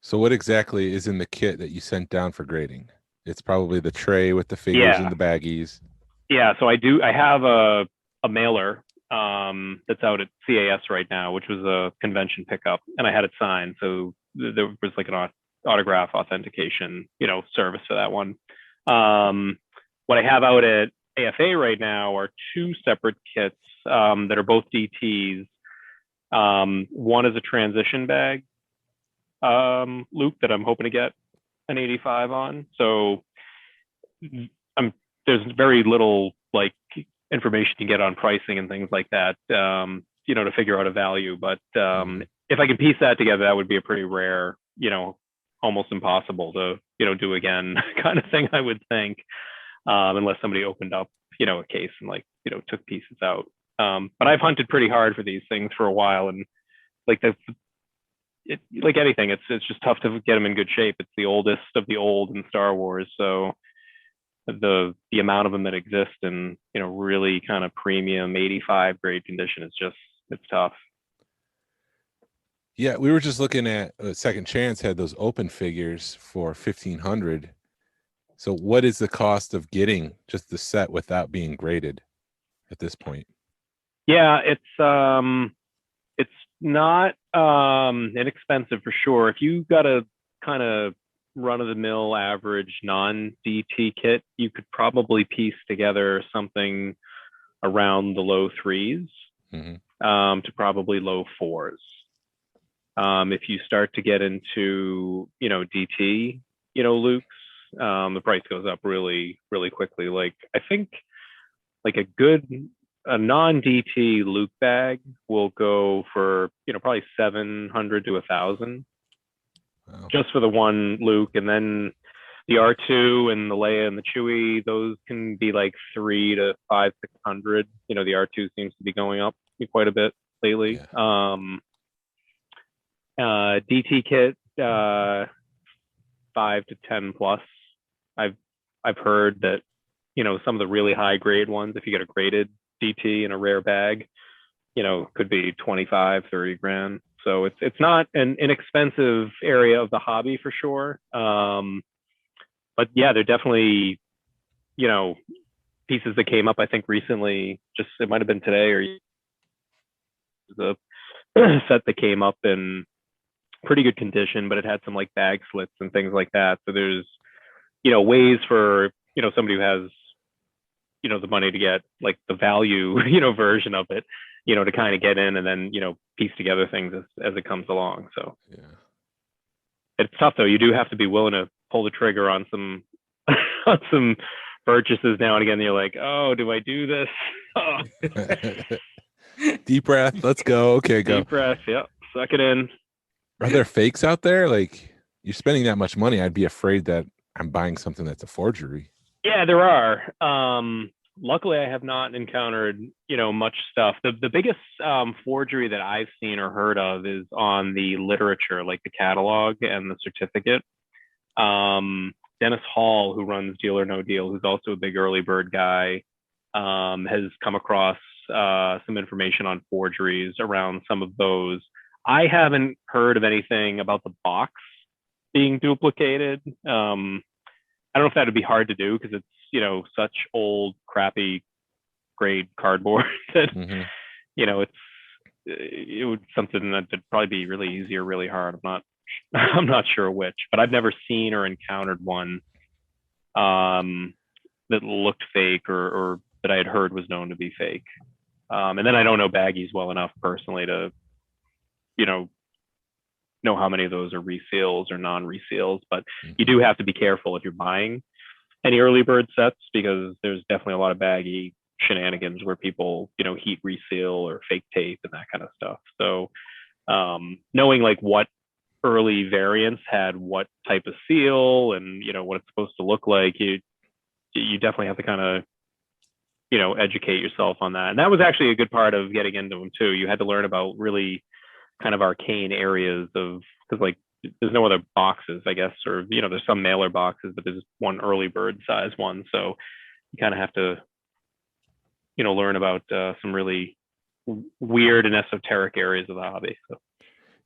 so what exactly is in the kit that you sent down for grading? It's probably the tray with the figures and the baggies. Yeah, so I have a mailer that's out at CAS right now, which was a convention pickup, and I had it signed. So there was like an autograph authentication, service for that one. What I have out at AFA right now are 2 separate kits that are both DTs. One is a transition bag, Luke, that I'm hoping to get an 85 on. So there's very little like information you get on pricing and things like that, to figure out a value. But if I can piece that together, that would be a pretty rare, almost impossible to, do again kind of thing, I would think, unless somebody opened up, a case and took pieces out. But I've hunted pretty hard for these things for a while, and like anything, it's just tough to get them in good shape. It's the oldest of the old in Star Wars, so the amount of them that exist in really kind of premium 85 grade condition is just, it's tough. Yeah, we were just looking at Second Chance had those open figures for 1,500. So what is the cost of getting just the set without being graded at this point? Yeah, it's not inexpensive for sure. If you got a kind of run-of-the-mill average non-DT kit, you could probably piece together something around the low 3s to probably low 4s. If you start to get into DT, Luke's, the price goes up really, really quickly. Like I think like a non-DT Luke bag will go for probably 700 to 1,000. Wow. Just for the one Luke, and then the R2 and the Leia and the Chewie, those can be like 300 to 600. The R2 seems to be going up quite a bit lately. Yeah. DT kit, 5 to 10 plus. I've heard that some of the really high grade ones, if you get a graded DT in a rare bag, could be 25, 30 grand. So it's not an inexpensive area of the hobby for sure. But yeah, they're definitely, pieces that came up, I think recently, just it might've been today, or the set that came up in pretty good condition, but it had some like bag slits and things like that. So there's, ways for, somebody who has, the money to get like the value, version of it, to kind of get in and then, piece together things as it comes along. So yeah, it's tough though. You do have to be willing to pull the trigger on some, on some purchases now and again. You're like, oh, do I do this? Oh. Deep breath. Let's go. Okay, go. Deep breath. Yep. Suck it in. Are there fakes out there? Like, you're spending that much money, I'd be afraid that I'm buying something that's a forgery. Yeah, there are. Luckily, I have not encountered, much stuff. The biggest forgery that I've seen or heard of is on the literature, like the catalog and the certificate. Dennis Hall, who runs Deal or No Deal, who's also a big early bird guy, has come across some information on forgeries around some of those. I haven't heard of anything about the box being duplicated. I don't know if that would be hard to do because it's, such old, crappy grade cardboard that, it would something that would probably be really easy or really hard. I'm I'm not sure which, but I've never seen or encountered one that looked fake or that I had heard was known to be fake. And then I don't know baggies well enough personally to, you know how many of those are reseals or non-reseals, but you do have to be careful if you're buying any early bird sets, because there's definitely a lot of baggy shenanigans where people, heat reseal or fake tape and that kind of stuff. So knowing like what early variants had what type of seal and what it's supposed to look like, you definitely have to kind of educate yourself on that. And that was actually a good part of getting into them too. You had to learn about really kind of arcane areas of, because like there's no other boxes, I guess, or there's some mailer boxes, but there's one early bird size one. So you kind of have to learn about some really weird and esoteric areas of the hobby. So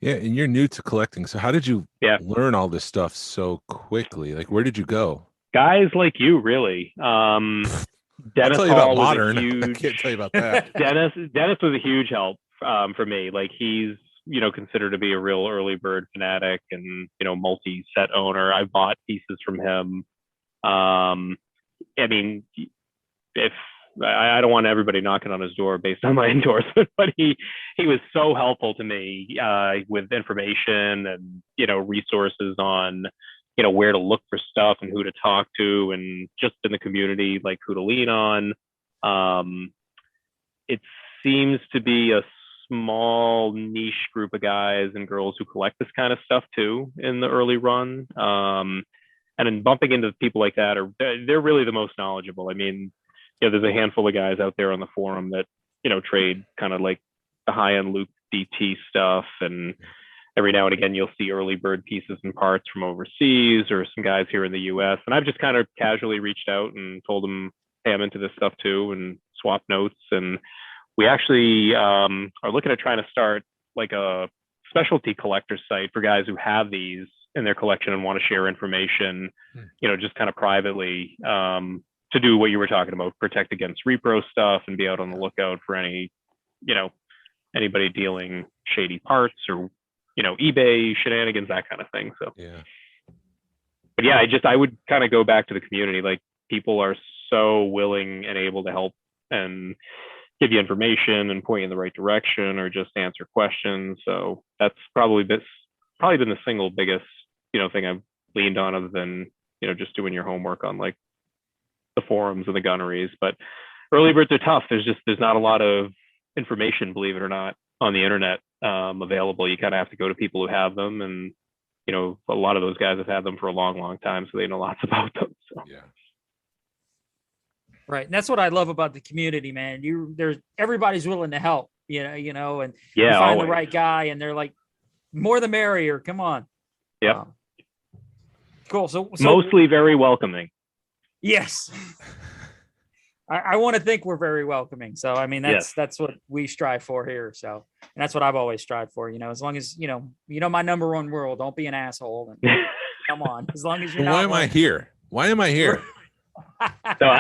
yeah, and you're new to collecting, so how did you learn all this stuff so quickly? Like, where did you go? Guys like you, really. Dennis I'll tell you Hall about modern. I huge, can't tell you about that. Dennis was a huge help for me. Like he's considered to be a real early bird fanatic and multi-set owner. I bought pieces from him. I mean, if I don't want everybody knocking on his door based on my endorsement, but he was so helpful to me with information and resources on where to look for stuff and who to talk to, and just in the community, like who to lean on. It seems to be a small niche group of guys and girls who collect this kind of stuff too in the early run. And then bumping into people like that they're really the most knowledgeable. I mean, there's a handful of guys out there on the forum that, trade kind of like the high-end Luke DT stuff. And every now and again, you'll see early bird pieces and parts from overseas or some guys here in the US. And I've just kind of casually reached out and told them, hey, I'm into this stuff too, and swap notes. And we actually are looking at trying to start like a specialty collector site for guys who have these in their collection and want to share information, just kind of privately, to do what you were talking about, protect against repro stuff and be out on the lookout for any, anybody dealing shady parts or, eBay shenanigans, that kind of thing. So, but yeah, I would kind of go back to the community. Like people are so willing and able to help and give you information and point you in the right direction or just answer questions. So that's probably been the single biggest, thing I've leaned on, other than, just doing your homework on like the forums and the gunneries. But early birds are tough. There's not a lot of information, believe it or not, on the internet available. You kind of have to go to people who have them, and a lot of those guys have had them for a long time, so they know lots about them. So. Yeah. Right. And that's what I love about the community, man. Everybody's willing to help, and you find always the right guy, and they're like, more the merrier. Come on. Yep. Cool. So mostly very welcoming. Yes. I want to think we're very welcoming. So, I mean, that's what we strive for here. So, and that's what I've always strived for, as long as, my number one rule, don't be an asshole. And come on. As long as you're not. Why am I here? So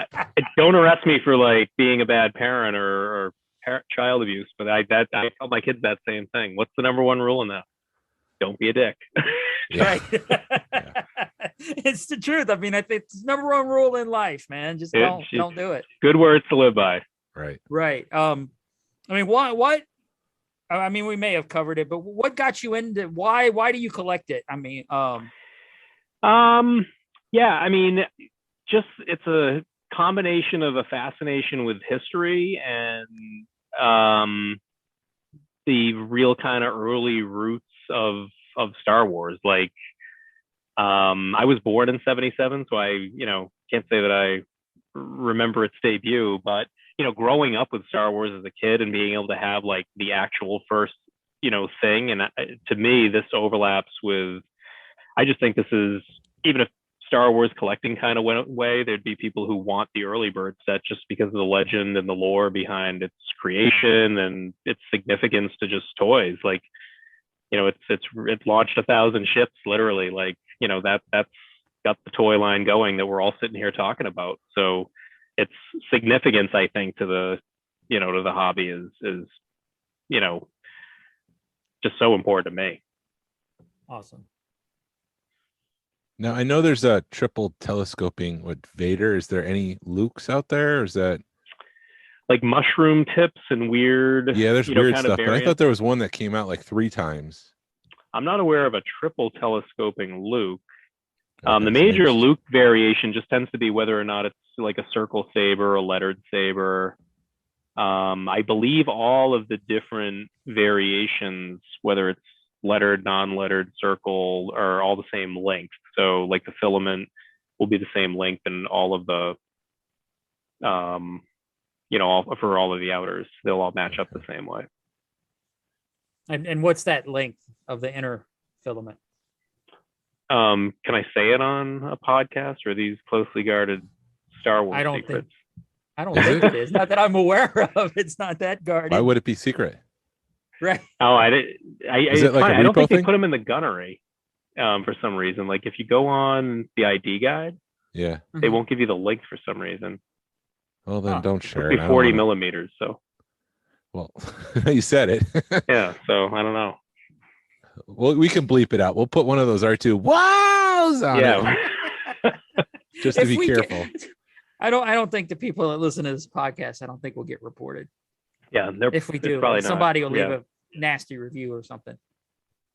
don't arrest me for like being a bad parent or child abuse, but I tell my kids that same thing. What's the number one rule in that? Don't be a dick. Right. It's the truth. I mean, I think it's number one rule in life, man. Just don't do it. Good words to live by. Right. I mean, what? I mean, we may have covered it, but what got you into? Why do you collect it? I mean, yeah. I mean, just it's a combination of a fascination with history and the real kind of early roots of Star Wars. Like, I was born in '77, so I, can't say that I remember its debut, but, growing up with Star Wars as a kid and being able to have like the actual first, thing. And to me, this overlaps with, I just think this is, even if Star Wars collecting kind of went away, there'd be people who want the early bird set just because of the legend and the lore behind its creation and its significance to just toys. Like, it's launched 1,000 ships, literally. Like, that's got the toy line going that we're all sitting here talking about. So its significance, I think, to the, to the hobby is, just so important to me. Awesome. Now I know there's a triple telescoping with Vader. Is there any Lukes out there? Or is that Like mushroom tips and weird, yeah? There's weird kind of stuff, but I thought variants. there was one that came out like 3 times. I'm not aware of a triple telescoping Luke. Okay, The so maybe major Luke variation just tends to be whether or not it's like a circle saber, a lettered saber. I believe all of the different variations, whether it's lettered, non-lettered, circle, are all the same length. So like the filament will be the same length in all of the, for all of the outers. They'll all match up the same way. And what's that length of the inner filament? Can I say it on a podcast, or are these closely guarded Star Wars secrets? I don't think it is. Not that I'm aware of. It's not that guarded. Why would it be secret? Right. Oh, I did. Is it like a I don't repo think they thing? put them in the gunnery for some reason. Like if you go on the ID guide, Yeah. they won't give you the link for some reason. Well, then don't It's share supposed it. to I be don't 40 wanna- millimeters. So Well, you said it. yeah. So I don't know. Well, we can bleep it out. We'll put one of those R2 wows on Yeah. it. Just to If be we careful. I don't think the people that listen to this podcast, I don't think will get reported. Yeah. If we do, probably somebody not. will leave Yeah. a nasty review or something.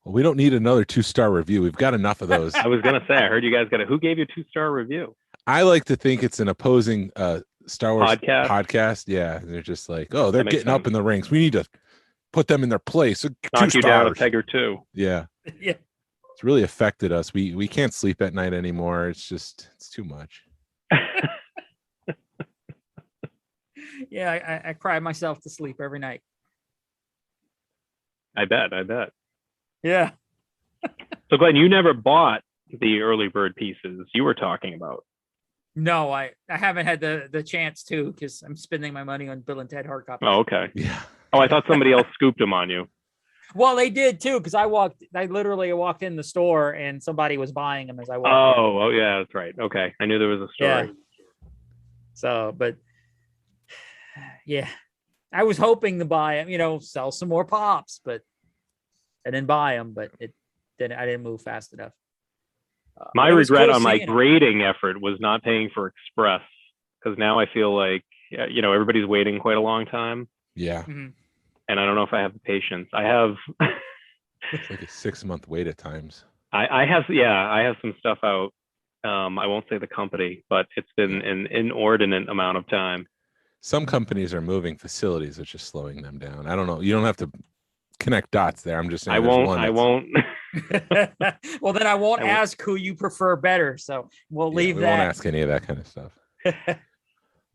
Well, we don't need another 2-star review. We've got enough of those. I was gonna say. I heard you guys got a. Who gave you a 2-star review? I like to think it's an opposing Star Wars Podcast? Yeah, they're just like, oh, they're That makes getting up sense. in the ranks. We need to put them in their place. 2 Knock you down a stars. peg or two. Yeah, Yeah. it's really affected us. We can't sleep at night anymore. It's too much. Yeah, I cry myself to sleep every night. I bet. Yeah. So Glenn, you never bought the early bird pieces you were talking about. No, I haven't had the chance to because I'm spending my money on Bill and Ted hard copies. Oh, okay. Yeah. Oh, I thought somebody else scooped them on you. Well, they did too because I literally walked in the store and somebody was buying them as I walked in. Oh, yeah, that's right. Okay, I knew there was a story. Yeah. So, but yeah, I was hoping to buy them, sell some more pops, but I didn't buy them. But I didn't move fast enough. My It was regret cool on my seeing 'em. grading effort was not paying for Express, because now I feel like everybody's waiting quite a long time, Yeah. Mhm. and I don't know if I have the patience. I have. It's like a 6-month wait at times. I have some stuff out. I won't say the company, but it's been an inordinate amount of time. Some companies are moving facilities, which is slowing them down. I don't know. You don't have to connect dots there. I'm just saying. I there's won't. one I that's- won't. Well, then I won't I won't- ask who you prefer better. So we'll Yeah, leave we that. won't ask any of that kind of stuff.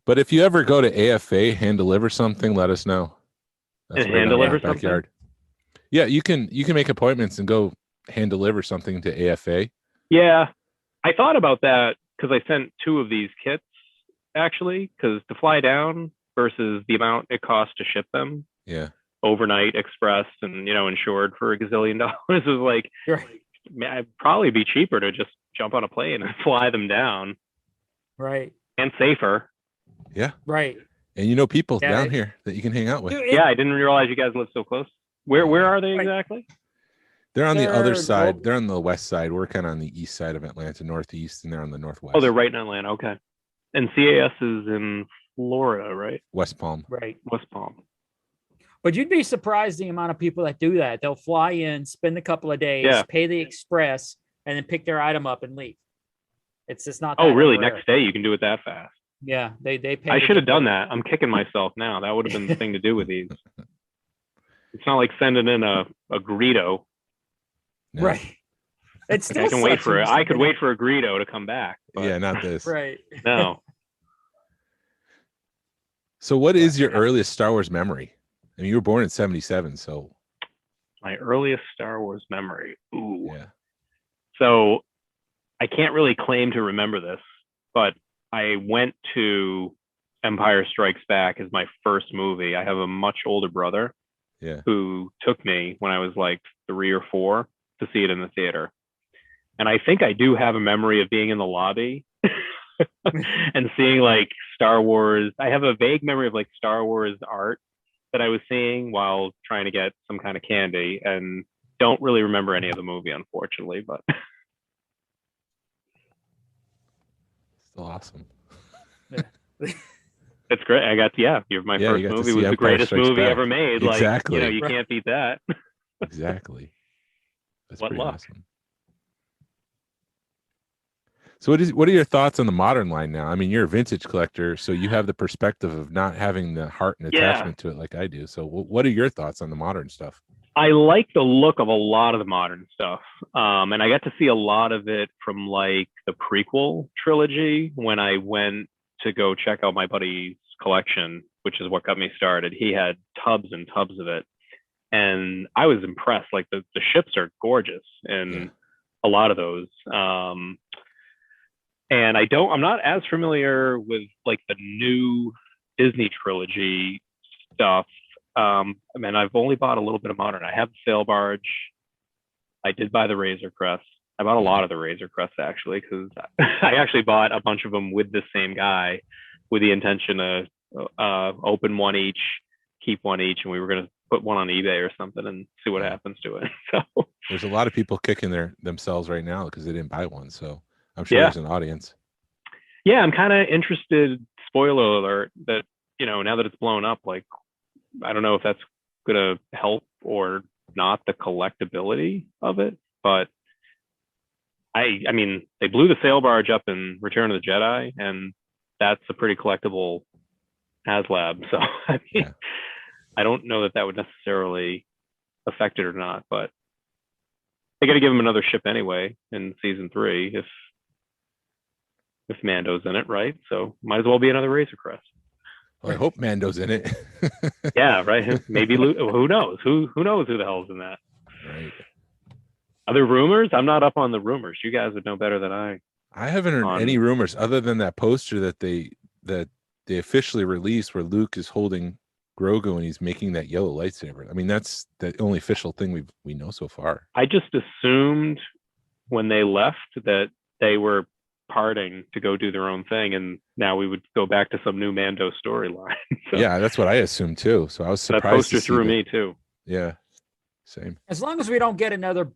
But if you ever go to AFA, hand deliver something, let us know. And hand on our deliver something? backyard. Yeah, you can make appointments and go hand deliver something to AFA. Yeah, I thought about that because I sent 2 of these kits actually, because to fly down versus the amount it costs to ship them Yeah. overnight, express, and insured for $1 gazillion is like, Right. it'd probably be cheaper to just jump on a plane and fly them down, Right. and safer. Yeah. Right. And people Yeah, down here that you can hang out with. Dude, Yeah, I didn't realize you guys live so close. Where are they Right. exactly? They're on the other They're side. well- They're on the west side. We're kind of on the east side of Atlanta, northeast, and they're on the northwest. Oh, they're right in Atlanta. Okay. And CAS is in Florida, right? West Palm. Right. West Palm. But you'd be surprised the amount of people that do that. They'll fly in, spend a couple of days, Yeah. pay the express, and then pick their item up and leave. It's just not. Oh, that really? rare. Next day you can do it that fast. Yeah, they pay. I to should have get done there. that. I'm kicking myself now. That would have been the thing to do with these. It's not like sending in a Greedo. No. Right. It's Like, still I can wait sucks for when it. you I send could it wait for a Greedo to come back. But Yeah, not this. Right. No. So, what is your earliest Star Wars memory? I mean, you were born in '77, so My earliest Star Wars memory. Ooh. yeah. So I can't really claim to remember this, but I went to Empire Strikes Back as my first movie. I have a much older brother Yeah. who took me when I was like 3 or 4 to see it in the theater. And I think I do have a memory of being in the lobby and seeing like Star Wars. I have a vague memory of like Star Wars art that I was seeing while trying to get some kind of candy, and don't really remember any of the movie, unfortunately. But awesome. It's great. You're my Yeah, first you got to movie see was the Empire greatest Strikes movie Back. ever made. Exactly. Like, you can't beat that. Exactly. That's What pretty luck. awesome. So what are your thoughts on the modern line now? I mean, you're a vintage collector, so you have the perspective of not having the heart and Yeah. attachment to it like I do. So what are your thoughts on the modern stuff? I like the look of a lot of the modern stuff. And I got to see a lot of it from like the prequel trilogy when I went to go check out my buddy's collection, which is what got me started. He had tubs and tubs of it. And I was impressed. Like the ships are gorgeous in a lot of those. And I'm not as familiar with like the new Disney trilogy stuff. I mean, I've only bought a little bit of modern. I have the sail barge. I did buy the Razor Crest. I bought a lot of the Razor Crest actually, because I actually bought a bunch of them with the same guy, with the intention to open one each, keep one each, and we were going to put one on eBay or something and see what happens to it. So there's a lot of people kicking themselves right now because they didn't buy one. So I'm sure there's an audience. Yeah, I'm kind of interested. Spoiler alert! That now that it's blown up, like I don't know if that's gonna help or not the collectability of it, but I mean they blew the sail barge up in Return of the Jedi, and that's a pretty collectible HasLab. So I mean, I don't know that would necessarily affect it or not, but they got to give him another ship anyway in season 3 if Mando's in it, right? So might as well be another Razor Crest. Well, I hope Mando's in it. Yeah, right. Maybe Luke. Who knows? Who knows who the hell's in that? Right. Are there rumors? I'm not up on the rumors. You guys would know better than I. I haven't heard any rumors other than that poster that they officially released where Luke is holding Grogu and he's making that yellow lightsaber. I mean, that's the only official thing we know so far. I just assumed when they left that they were parting to go do their own thing, and now we would go back to some new Mando storyline. So, yeah, that's what I assumed too. So I was surprised. That poster threw me too. Yeah, same. As long as we don't get another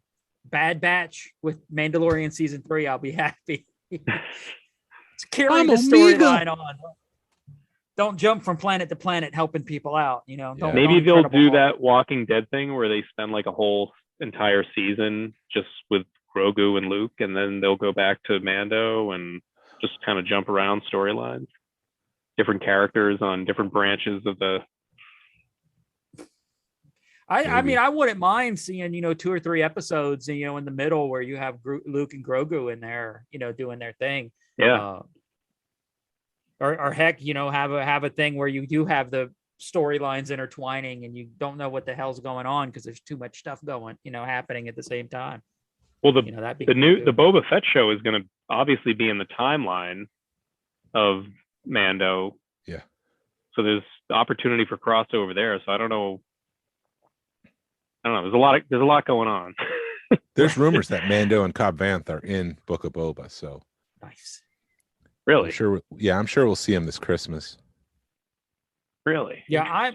Bad Batch with Mandalorian season 3, I'll be happy. It's carrying the storyline on. Don't jump from planet to planet helping people out. Maybe they'll do that Walking Dead thing where they spend like a whole entire season just with Grogu and Luke, and then they'll go back to Mando and just kind of jump around storylines, different characters on different branches of the. I mean, I wouldn't mind seeing 2 or 3 episodes, in the middle where you have Luke and Grogu in there, doing their thing. Yeah. Or heck, have a thing where you do have the storylines intertwining and you don't know what the hell's going on because there's too much stuff going, happening at the same time. Well, the Boba Fett show is going to obviously be in the timeline of Mando. Yeah. So there's opportunity for crossover there. So I don't know. There's a lot going on. There's rumors that Mando and Cobb Vanth are in Book of Boba. So nice. Really? I'm sure we'll see him this Christmas. Really? Yeah,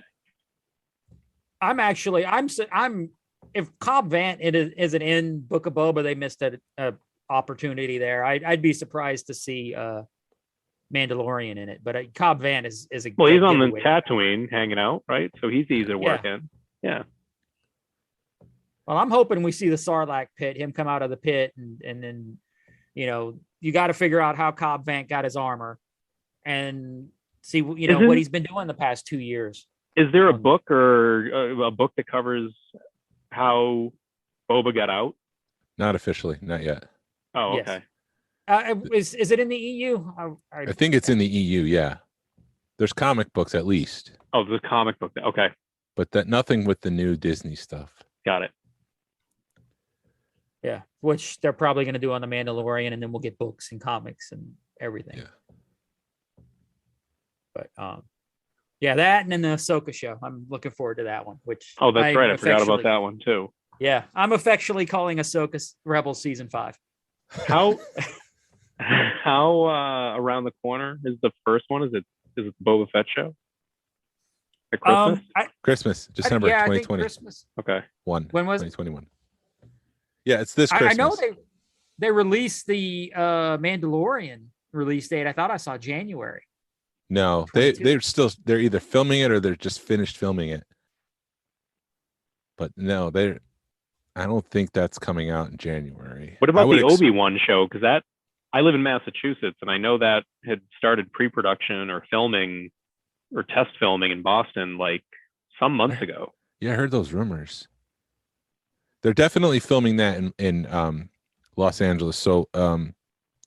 I'm if Cobb Vanth isn't in Book of Boba, they missed an opportunity there. I'd be surprised to see Mandalorian in it, but Cobb Vanth is a well. He's on the Tatooine hanging out, right? So he's easy to work in. Yeah. Well, I'm hoping we see the Sarlacc pit, him come out of the pit, and then you got to figure out how Cobb Vanth got his armor, and see what he's been doing the past 2 years. Is there a book or a book that covers how Boba got out? Not officially, not yet. Oh, okay. Is it in the EU? I think it's in the EU. Yeah, there's comic books at least. Oh, there's a comic book. Okay, but nothing with the new Disney stuff. Got it. Yeah, which they're probably going to do on the Mandalorian, and then we'll get books and comics and everything. Yeah. But that and then the Ahsoka show. I'm looking forward to that one. Which that's right. I forgot about that one too. Yeah, I'm affectionately calling Ahsoka Rebels season 5. How around the corner is the first one? Is it the Boba Fett show? At Christmas? Christmas, December 2020. Christmas. Okay. When was 2021? Yeah, it's this I Christmas. know they released the Mandalorian release date. I thought I saw January. No, 22. they're either filming it or they're just finished filming it. But no, I don't think that's coming out in January. What about the Obi-Wan show? Because I live in Massachusetts, and I know that had started pre-production or filming or test filming in Boston like some months ago. Yeah, I heard those rumors. They're definitely filming that in Los Angeles. So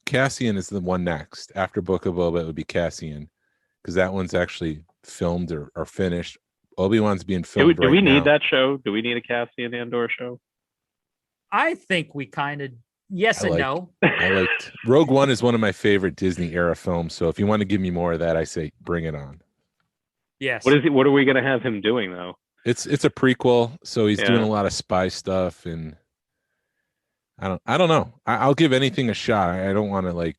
Cassian is the one next. After Book of Boba, it would be Cassian, because that one's actually filmed or finished. Obi-Wan's being filmed. Do we need that show? Do we need a Cassian Andor show? I think we kind of no. I liked Rogue One is one of my favorite Disney era films. So if you want to give me more of that, I say bring it on. Yes. What are we going to have him doing though? It's a prequel, so he's doing a lot of spy stuff, and I don't know. I'll give anything a shot. I don't want to like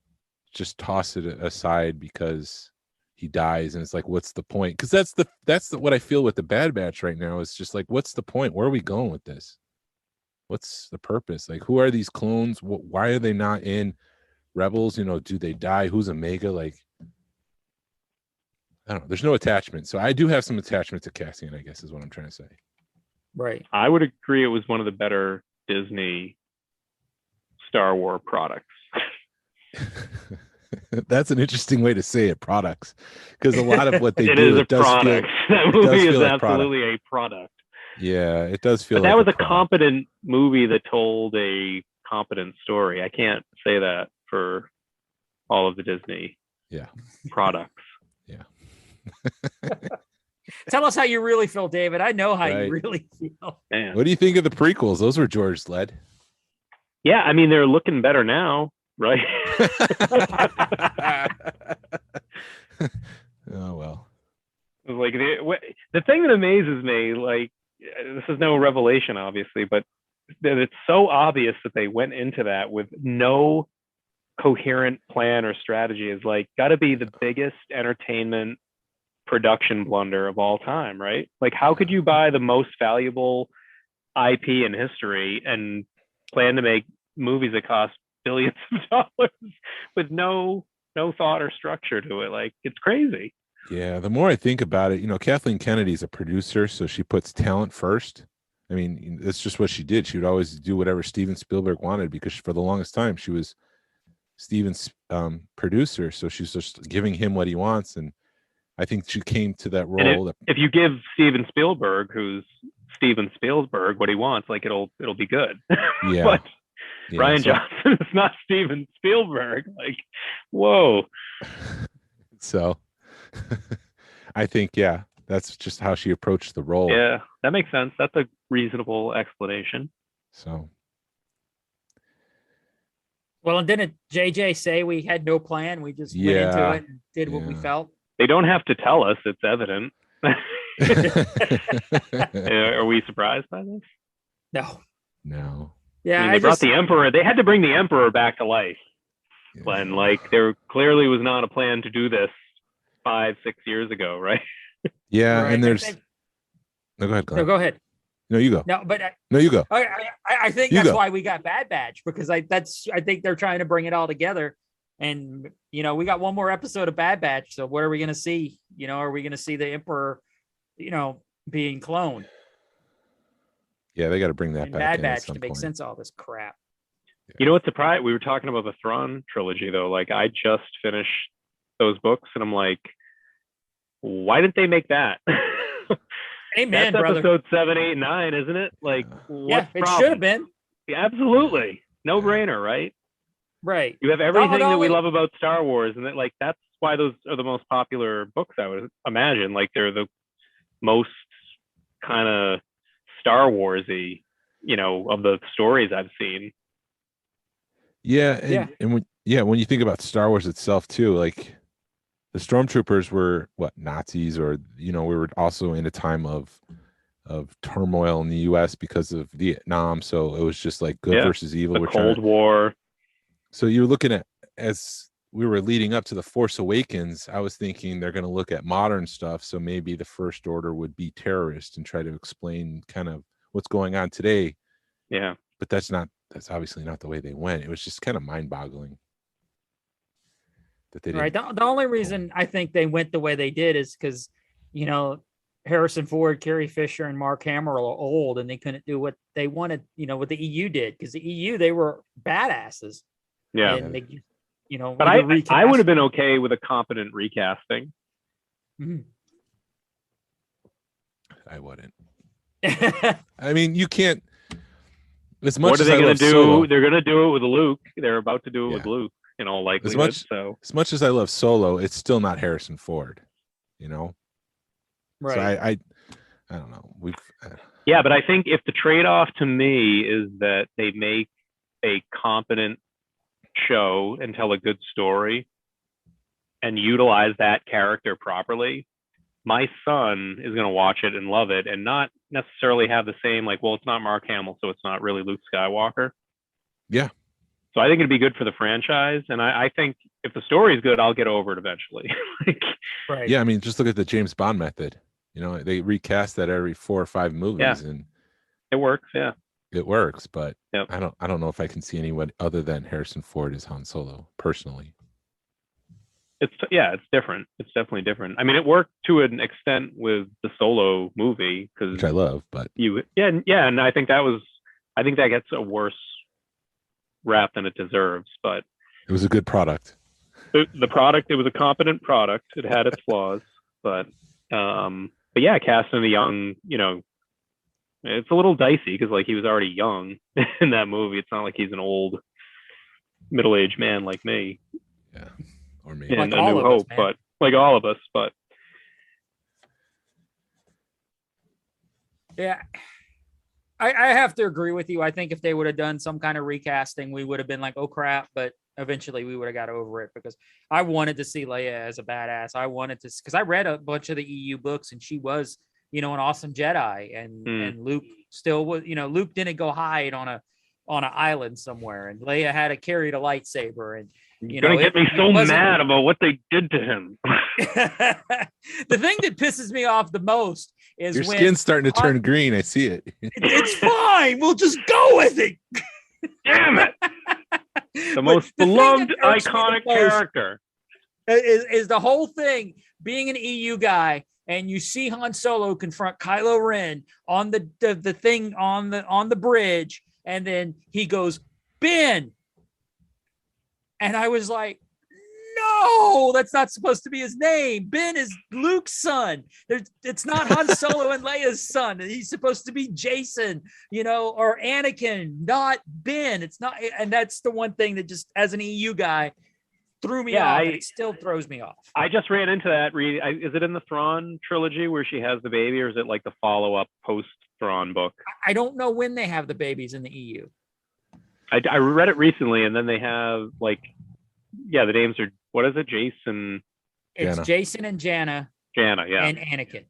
just toss it aside because he dies and it's like, what's the point? Because that's what I feel with the Bad Batch right now. It's just like, what's the point? Where are we going with this? What's the purpose? Like, who are these clones? Why are they not in Rebels? You know, do they die? Who's Omega? Like, I don't know. There's no attachment. So I do have some attachment to Cassian, I guess is what I'm trying to say. Right. I would agree it was one of the better Disney Star Wars products. That's an interesting way to say it, products. Because a lot of what they do, it does product. That movie is absolutely a product. Yeah, it does feel but that was a competent movie that told a competent story. I can't say that for all of the Disney products. Yeah. Tell us how you really feel, David. I know how you really feel. Man. What do you think of the prequels? Those were George led. Yeah, I mean, they're looking better now, right? Oh, well. Like the thing that amazes me, like, this is no revelation, obviously, but that it's so obvious that they went into that with no coherent plan or strategy is like got to be the biggest entertainment production blunder of all time, right? Like, how could you buy the most valuable IP in history and plan to make movies that cost billions of dollars with no thought or structure to it? Like, it's crazy. Yeah, the more I think about it, you know, Kathleen Kennedy's a producer, so she puts talent first. I mean, that's just what she did. She would always do whatever Steven Spielberg wanted because for the longest time she was Steven's producer, so she's just giving him what he wants. And I think she came to that role. And if you give Steven Spielberg, who's Steven Spielberg, what he wants, like it'll be good. Yeah. But Rian Johnson is not Steven Spielberg. Like, whoa. So I think, that's just how she approached the role. Yeah, that makes sense. That's a reasonable explanation. So. Well, and didn't JJ say we had no plan? We just went into it and did what we felt. They don't have to tell us. It's evident. Are we surprised by this? No. Yeah, I mean, they brought the Emperor. They had to bring the Emperor back to life. Glenn, like there clearly was not a plan to do this 5-6 years ago, right? Yeah, right. And there's. No, go ahead, Glenn. No, go ahead. No, you go. No, but no, you go. I think that's why we got Bad Batch, because I think they're trying to bring it all together. And we got one more episode of Bad Batch. So what are we going to see? Are we going to see the Emperor, being cloned? Yeah, they got to bring that back. Bad Batch to make sense of all this crap. You know what's surprising? We were talking about the Thrawn trilogy, though. Like, I just finished those books, and I'm like, why didn't they make that? Amen, that's brother. Episode 7, 8, 9, isn't it? Like, yeah, it should have been. Yeah, absolutely, no brainer, right? Right. You have everything that we love about Star Wars, and that's why those are the most popular books, I would imagine. Like, they're the most kind of Star Warsy, of the stories I've seen. Yeah, and when you think about Star Wars itself too, like the stormtroopers were Nazis, or we were also in a time of turmoil in the U.S. because of Vietnam, so it was just like good versus evil. The Cold War. So you're looking at, as we were leading up to the Force Awakens, I was thinking they're going to look at modern stuff. So maybe the First Order would be terrorists and try to explain kind of what's going on today. Yeah, but that's obviously not the way they went. It was just kind of mind-boggling. that they didn't. Right. The only reason I think they went the way they did is because, you know, Harrison Ford, Carrie Fisher, and Mark Hamill are old, and they couldn't do what they wanted, you know, what the EU did. Because the EU, they were badasses. Yeah. And they, you know, But I would have been okay with a competent recasting. Mhm. I wouldn't. I mean, you can't. As much What are as they I going love to do? Solo, They're going to do it with Luke. They're about to do it Yeah. with Luke in all likelihood. as much as I love Solo, it's still not Harrison Ford. You know. Right. So I don't know. Yeah, but I think if the trade-off to me is that they make a competent show and tell a good story and utilize that character properly, my son is going to watch it and love it and not necessarily have the same, like, well, it's not Mark Hamill, so it's not really Luke Skywalker. Yeah. So I think it'd be good for the franchise. And I think if the story is good, I'll get over it eventually. Right. Yeah, I mean, just look at the James Bond method. You know, they recast that every 4 or 5 movies, and it works. Yeah, it works. But yep. I don't know if I can see anyone other than Harrison Ford as Han Solo personally. It's different. It's definitely different. I mean, it worked to an extent with the Solo movie because which I love, but and I think that gets a worse rap than it deserves. But it was a good product. The product, it was a competent product. It had its flaws, but yeah, casting the young, you know, it's a little dicey because like he was already young in that movie. It's not like he's an old middle-aged man like me. Yeah. Or me. In Like A New Hope, but like all of us, but yeah, I have to agree with you. I think if they would have done some kind of recasting, we would have been like, oh crap, but eventually we would have got over it because I wanted to see Leia as a badass. I wanted to, because I read a bunch of the EU books and she was, you know, an awesome Jedi, and Luke still was, you know, Luke didn't go hide on an island somewhere, and Leia had to carry the lightsaber, and you know, gonna get me so mad about what they did to him. The thing that pisses me off the most is your when skin's starting to turn green. I see it. It's fine. We'll just go with it. Damn it! The most beloved, iconic character is the whole thing. Being an EU guy, and you see Han Solo confront Kylo Ren on the thing on the bridge, and then he goes, Ben. And I was like, no, that's not supposed to be his name. Ben is Luke's son. It's not Han Solo and Leia's son. He's supposed to be Jason, you know, or Anakin, not Ben. It's not. And that's the one thing that just, as an EU guy, threw me off. And it still throws me off. I just ran into that. Is it in the Thrawn trilogy where she has the baby, or is it like the follow-up post-Thrawn book? I don't know when they have the babies in the EU. I read it recently, and then they have like, the names are, what is it? Jason. It's Jana. Jason and Jana. Jana, yeah. And Anakin.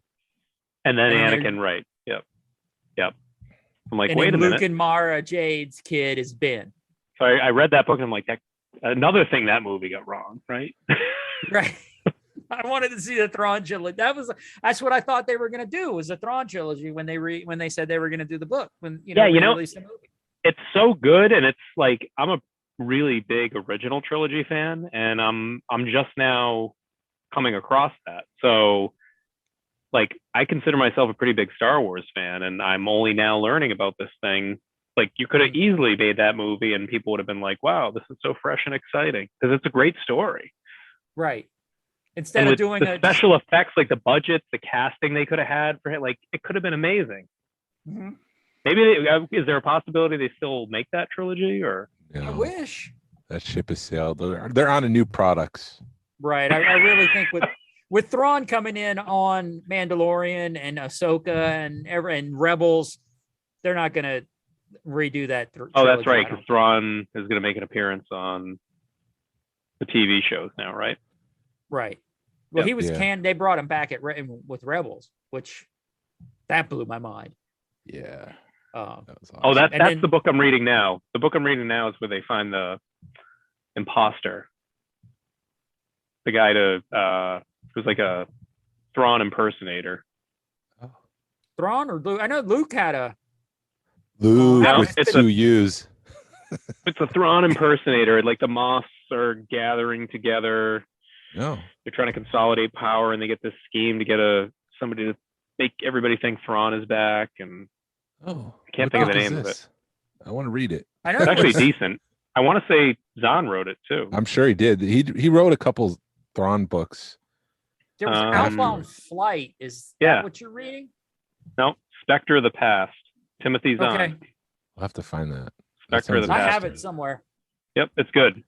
And then Anakin, right. Yep. I'm like, wait a minute. Luke and Mara Jade's kid is Ben. So I read that book, and I'm like, another thing that movie got wrong, right? Right. I wanted to see the Thrawn trilogy. That's what I thought they were going to do, was the Thrawn trilogy when they said they were going to do the book. When released the movie. It's so good, and it's like, I'm a really big original trilogy fan, and I'm just now coming across that. So like, I consider myself a pretty big Star Wars fan, and I'm only now learning about this thing. Like, you could have easily made that movie and people would have been like, wow, this is so fresh and exciting, because it's a great story. Right. Instead of doing the special effects, like the budgets, the casting they could have had for it, like, it could have been amazing. Mm-hmm. Maybe is there a possibility they still make that trilogy? Or I wish that ship has sailed. They're on to new products. Right. I really think with Thrawn coming in on Mandalorian and Ahsoka and Rebels, they're not going to redo that. Oh, that's right, because Thrawn is going to make an appearance on the TV shows now, right? Right. Well, he was they brought him back with Rebels, which that blew my mind. Yeah. That was awesome. That's the book I'm reading now. The book I'm reading now is where they find the imposter, the guy who's like a Thrawn impersonator. Oh. Thrawn or Luke? I know Luke had a Luke with two U's. It's a Thrawn impersonator. Like, the Moths are gathering together No. they're trying to consolidate power, and they get this scheme to get somebody to make everybody think Thrawn is back, and Oh, I can't what think of book the is name of it. this? I want to read it. I know It's it actually was, decent. I want to say Zahn wrote it too. I'm sure he did. He wrote a couple Thrawn books. there was Alpha on afterwards. Flight. Is that Yeah. what you're reading? No, Spectre of the Past. Timothy Zahn. Okay. I'll have to find that. Spectre of the I Past. have it somewhere. Yep, it's good.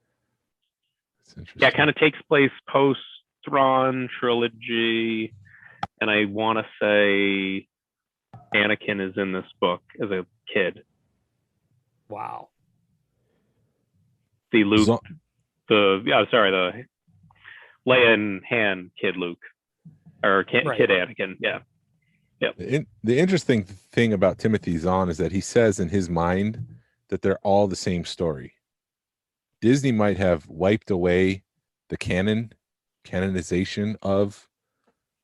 It's interesting. Yeah, it kind of takes place post Thrawn trilogy, and I want to say Anakin is in this book as a kid. Wow. The Luke, Zo- the Leia and Han kid Luke, or kid Right. Anakin. Yeah. The interesting thing about Timothy Zahn is that he says in his mind that they're all the same story. Disney might have wiped away the canonization of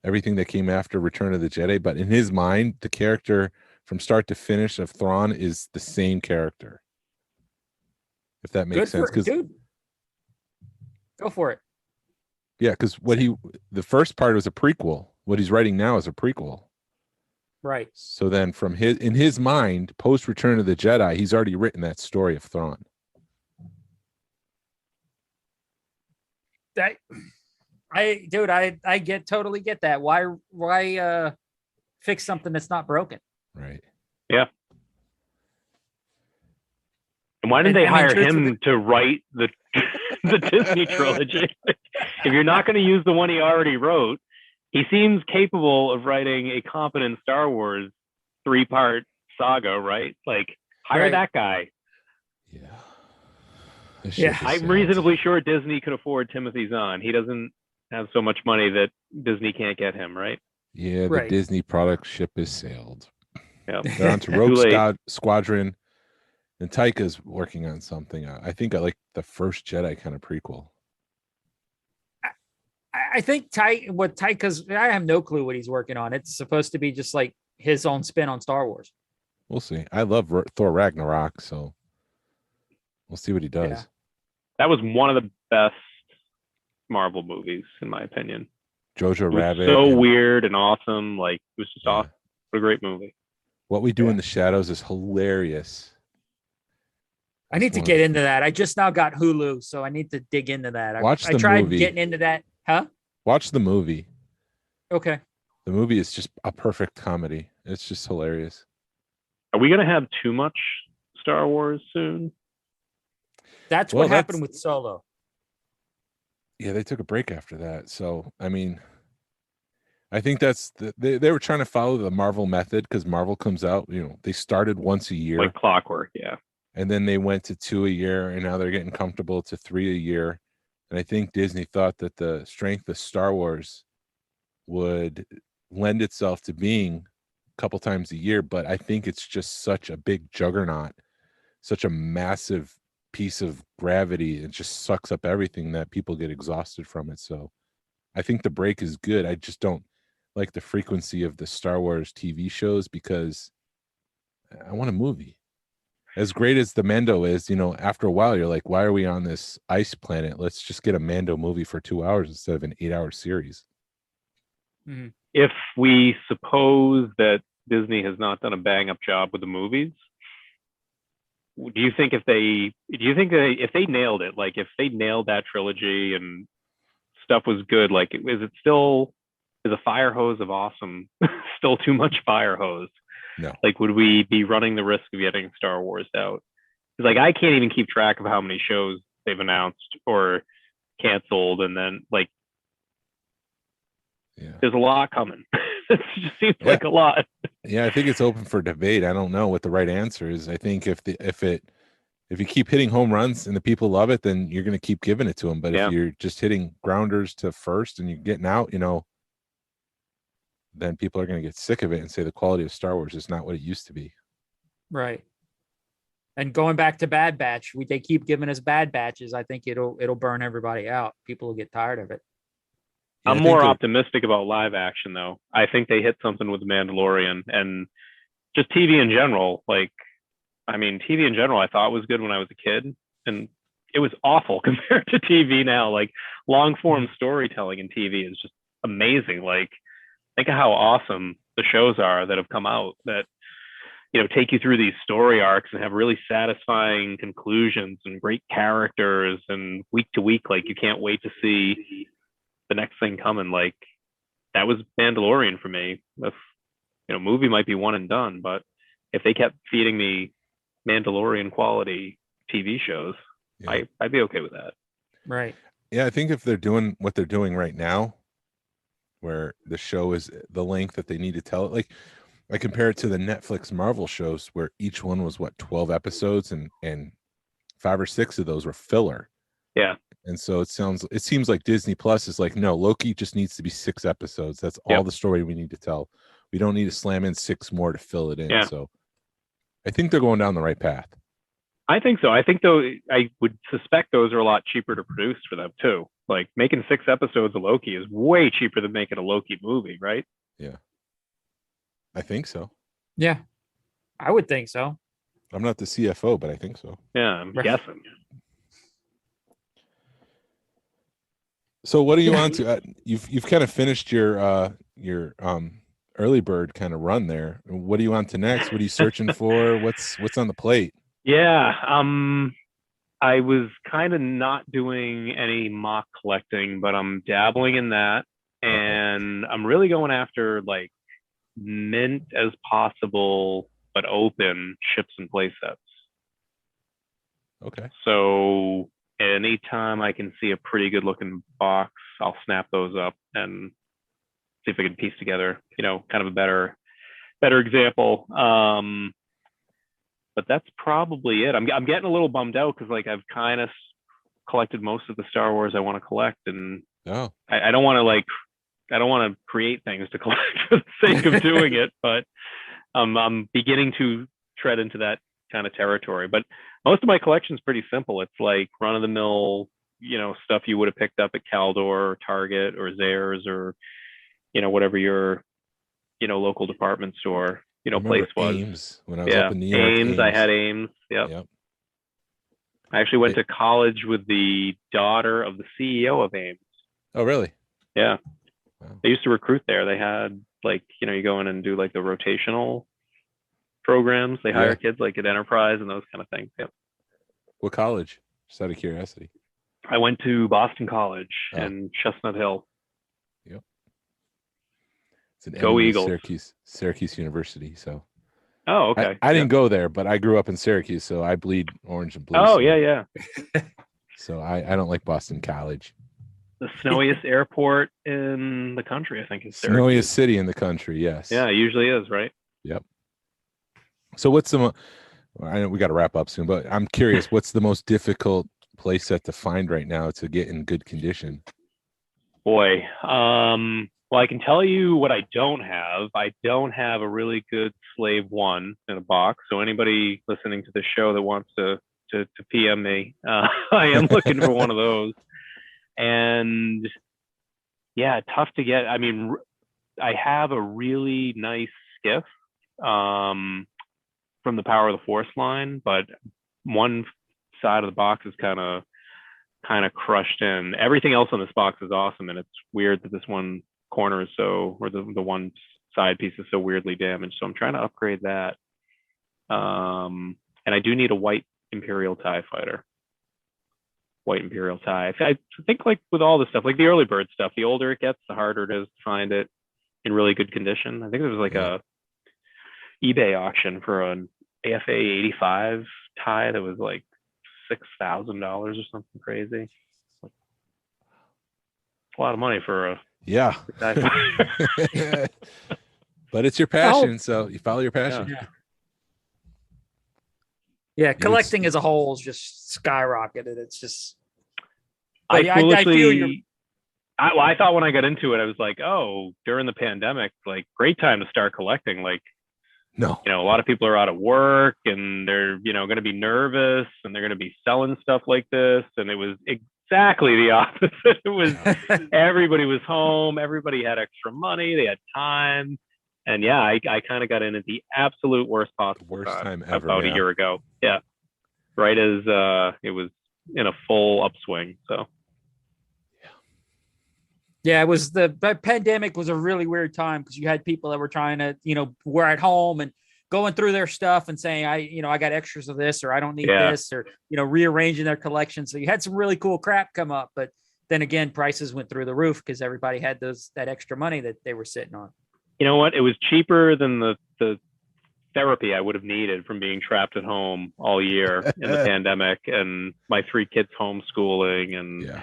everything that came after Return of the Jedi, but in his mind, the character from start to finish of Thrawn is the same character. If that makes sense, because dude. Go for it. yeah, because the first part was a prequel. What he's writing now is a prequel. Right. So then, in his mind, post Return of the Jedi, he's already written that story of Thrawn. I totally get that. Why fix something that's not broken? Right. Yeah. And why didn't they hire truthfully- him to write the Disney trilogy? If you're not going to use the one he already wrote, he seems capable of writing a competent Star Wars 3-part saga, right? Like, hire Right. that guy. Yeah. Yeah. I'm reasonably sure Disney could afford Timothy Zahn. He doesn't have so much money that Disney can't get him, right? Yeah, the Right. Disney product ship has sailed. Yeah. They're on to Rogue Squadron, and Taika's working on something. I think I like the first Jedi kind of prequel. I think Taika's, I have no clue what he's working on. It's supposed to be just like his own spin on Star Wars. We'll see. I love Thor Ragnarok, so we'll see what he does. Yeah. That was one of the best Marvel movies, in my opinion. Jojo It was Rabbit. so weird and awesome. Like, it was just awesome. What a great movie. What We Do in the Shadows is hilarious. I need to get into that. I just now got Hulu, so I need to dig into that. I tried movie. getting into that. Huh? Watch the movie. Okay. The movie is just a perfect comedy. It's just hilarious. Are we going to have too much Star Wars soon? That's what happened with Solo. Yeah, they took a break after that. So, I mean, I think that's they were trying to follow the Marvel method because Marvel comes out, they started once a year. Like clockwork, yeah. And then they went to 2 a year, and now they're getting comfortable to 3 a year. And I think Disney thought that the strength of Star Wars would lend itself to being a couple times a year. But I think it's just such a big juggernaut, such a massive piece of gravity. It just sucks up everything that people get exhausted from it. So I think the break is good. I just don't like the frequency of the Star Wars TV shows because I want a movie. As great as the Mando is, after a while, you're like, why are we on this ice planet? Let's just get a Mando movie for 2 hours instead of an 8-hour series. Mm-hmm. If we suppose that Disney has not done a bang up job with the movies, do you think if they nailed it, like if they nailed that trilogy and stuff was good, like is a fire hose of awesome still too much fire hose? No. Like, would we be running the risk of getting Star Wars out? Because, like, I can't even keep track of how many shows they've announced or canceled, and then, like, there's a lot coming. It just seems like a lot. Yeah, I think it's open for debate. I don't know what the right answer is. I think if you keep hitting home runs and the people love it, then you're going to keep giving it to them. But if you're just hitting grounders to first and you're getting out, then people are going to get sick of it and say the quality of Star Wars is not what it used to be. Right. And going back to Bad Batch, they keep giving us Bad Batches. I think it'll burn everybody out. People will get tired of it. I'm more optimistic about live action, though. I think they hit something with The Mandalorian and just TV in general. Like, I mean, TV in general, I thought was good when I was a kid. And it was awful compared to TV now. Like long form storytelling in TV is just amazing. Like think of how awesome the shows are that have come out that, take you through these story arcs and have really satisfying conclusions and great characters, and week to week, like you can't wait to see the next thing coming. Like that was Mandalorian for me. If, movie might be one and done, but if they kept feeding me Mandalorian quality TV shows, yeah. I'd be okay with that. Right. Yeah, I think if they're doing what they're doing right now, where the show is the length that they need to tell it, like I compare it to the Netflix Marvel shows where each one was 12 episodes and 5 or 6 of those were filler. Yeah. And so it seems like Disney Plus is like, no, Loki just needs to be 6 episodes. That's all the story we need to tell. We don't need to slam in 6 more to fill it in. Yeah. So I think they're going down the right path. I think so. I think, though, I would suspect those are a lot cheaper to produce for them too. Like making 6 episodes of Loki is way cheaper than making a Loki movie, right? Yeah. I think so. Yeah. I would think so. I'm not the CFO, but I think so. Yeah, I'm guessing. So what are you on to? You've kind of finished your early bird kind of run there. What are you on to next? What are you searching for? What's on the plate? Yeah, I was kind of not doing any mock collecting, but I'm dabbling in that, and I'm really going after like mint as possible, but open ships and play sets. Okay. So anytime I can see a pretty good looking box, I'll snap those up and see if I can piece together, kind of a better example. But that's probably it. I'm getting a little bummed out because like I've kind of collected most of the Star Wars I want to collect, and I don't want to create things to collect for the sake of doing it, but I'm beginning to tread into that kind of territory. But most of my collection is pretty simple. It's like run of the mill, stuff you would have picked up at Caldor or Target or Zayre's or, whatever your, local department store, place was. Ames, when I was up in New York. Ames. I had Ames. Yep. I actually went to college with the daughter of the CEO of Ames. Oh, really? Yeah. Wow. They used to recruit there. They had like, you go in and do like the rotational programs. They hire kids like at Enterprise and those kind of things. Yep. What college? Just out of curiosity. I went to Boston College in Chestnut Hill. Yep. It's an Go Eagles. Syracuse University. So. Oh, okay. I didn't go there, but I grew up in Syracuse, so I bleed orange and blue. Oh, so. yeah. So I don't like Boston College. The snowiest airport in the country, I think, is Syracuse. Snowiest city in the country, yes. Yeah, it usually is, right? Yep. So what's I know we got to wrap up soon, but I'm curious, what's the most difficult play set to find right now to get in good condition? Boy, well, I can tell you what I don't have. I don't have a really good Slave 1 in a box. So anybody listening to the show that wants to PM me, I am looking for one of those. And yeah, tough to get. I mean, I have a really nice skiff from the Power of the Force line, but one side of the box is kind of crushed in. Everything else on this box is awesome, and it's weird that this one corner is the one side piece is so weirdly damaged. So I'm trying to upgrade that. And I do need a white Imperial TIE fighter. White Imperial TIE. I think like with all this stuff, like the early bird stuff, the older it gets, the harder it is to find it in really good condition. I think there was like a eBay auction for an AFA 85 TIE that was like $6,000 or something crazy. It's a lot of money for a TIE fighter. But it's your passion, so you follow your passion. Yeah, collecting as a whole is just skyrocketed. It's just. I thought when I got into it, I was like, oh, during the pandemic, like great time to start collecting. Like, no, a lot of people are out of work and they're, going to be nervous and they're going to be selling stuff like this. And it was exactly the opposite. It was everybody was home. Everybody had extra money. They had time. And yeah, I kind of got in at the absolute worst possible time ever. About a year ago. Yeah. Right as it was in a full upswing. So Yeah, it was the pandemic was a really weird time because you had people that were trying to, were at home and going through their stuff and saying, I got extras of this, or I don't need this, or, rearranging their collection. So you had some really cool crap come up. But then again, prices went through the roof because everybody had that extra money that they were sitting on. You know what? It was cheaper than the therapy I would have needed from being trapped at home all year in the pandemic and my 3 kids homeschooling. And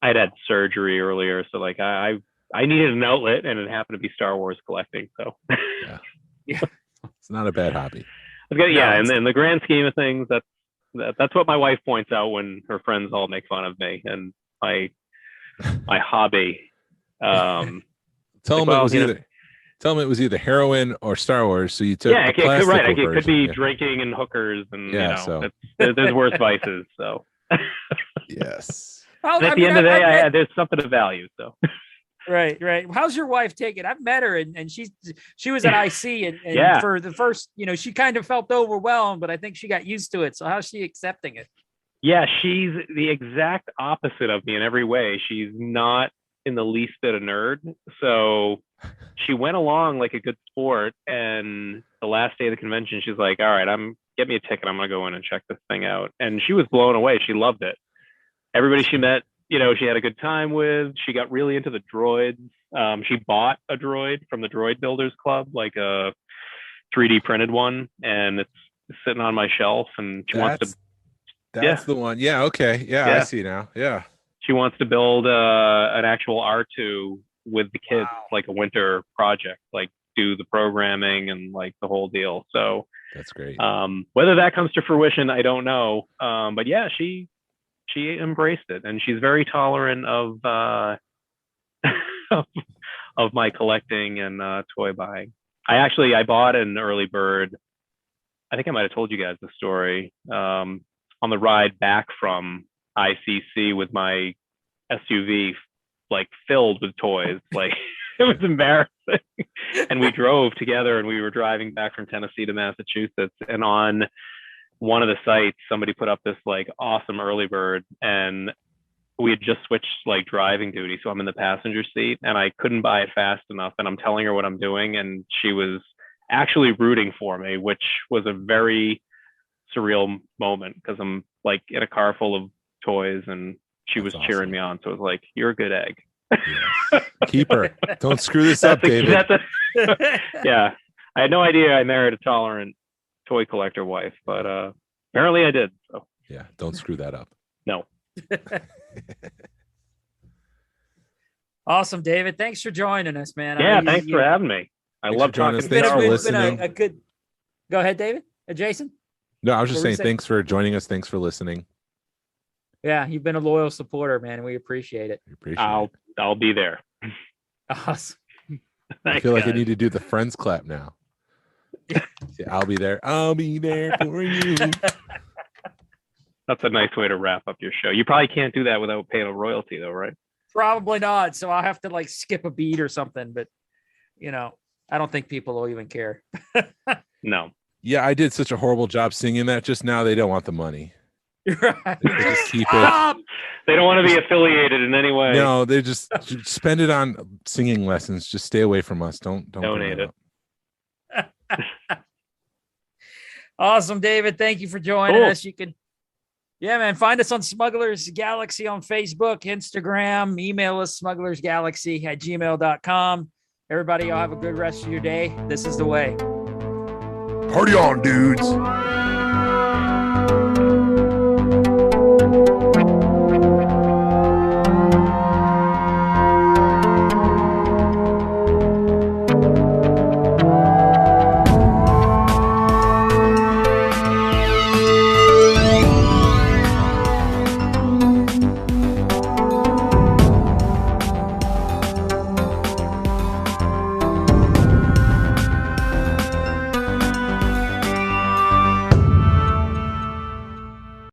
I'd had surgery earlier. So like I needed an outlet, and it happened to be Star Wars collecting. So yeah. It's not a bad hobby. And in the grand scheme of things, that's what my wife points out when her friends all make fun of me and my hobby. Tell them it was either heroin or Star Wars. So you took right. It could be drinking and hookers, and there's worse vices. So yes. Well, at the end of the day, there's something of value. So. Right. How's your wife take it? I've met her, and she was at IC, and for the first, she kind of felt overwhelmed, but I think she got used to it. So how's she accepting it? Yeah, she's the exact opposite of me in every way. She's not in the least bit a nerd. So she went along like a good sport. And the last day of the convention, she's like, all right, get me a ticket. I'm going to go in and check this thing out. And she was blown away. She loved it. Everybody she met, she had a good time with. She got really into the droids. She bought a droid from the Droid Builders Club, like a 3D printed one. And it's sitting on my shelf. And she wants to. That's the one. Yeah. Okay. Yeah. I see now. Yeah. She wants to build an actual R2 with the kids, like a winter project, like do the programming and like the whole deal. So that's great. Whether that comes to fruition, I don't know. But yeah, she embraced it, and she's very tolerant of of my collecting and toy buying. I bought an early bird. I think I might have told you guys the story. On the ride back from ICC with my SUV, like filled with toys, like it was embarrassing. And we drove together, and we were driving back from Tennessee to Massachusetts. And on one of the sites, somebody put up this like awesome early bird, and we had just switched like driving duty. So I'm in the passenger seat, and I couldn't buy it fast enough. And I'm telling her what I'm doing, and she was actually rooting for me, which was a very surreal moment because I'm like in a car full of toys, and she was cheering me on. So it was like, you're a good egg. Yes. Keep her. Don't screw this up, David. Yeah. I had no idea I married a tolerant toy collector wife, but apparently I did. So yeah, don't screw that up. No. Awesome, David. Thanks for joining us, man. Yeah, thanks for having me. I love talking to you. Thanks for listening. Go ahead, David. Jason? No, I was just saying thanks for joining us. Thanks for listening. Yeah, you've been a loyal supporter, man. We appreciate it. I'll be there. Awesome. I feel like I need to do the friends clap now. I'll be there. I'll be there for you. That's a nice way to wrap up your show. You probably can't do that without paying a royalty, though, right? Probably not. So I'll have to like skip a beat or something. But I don't think people will even care. No. Yeah, I did such a horrible job singing that just now. They don't want the money. Right. They just keep it. They don't want to be affiliated in any way. No, they just spend it on singing lessons. Just stay away from us. Don't donate it. Awesome, David. Thank you for joining us. You can, find us on Smugglers Galaxy on Facebook, Instagram, email us smugglersgalaxy@gmail.com. Everybody, y'all have a good rest of your day. This is the way. Party on, dudes.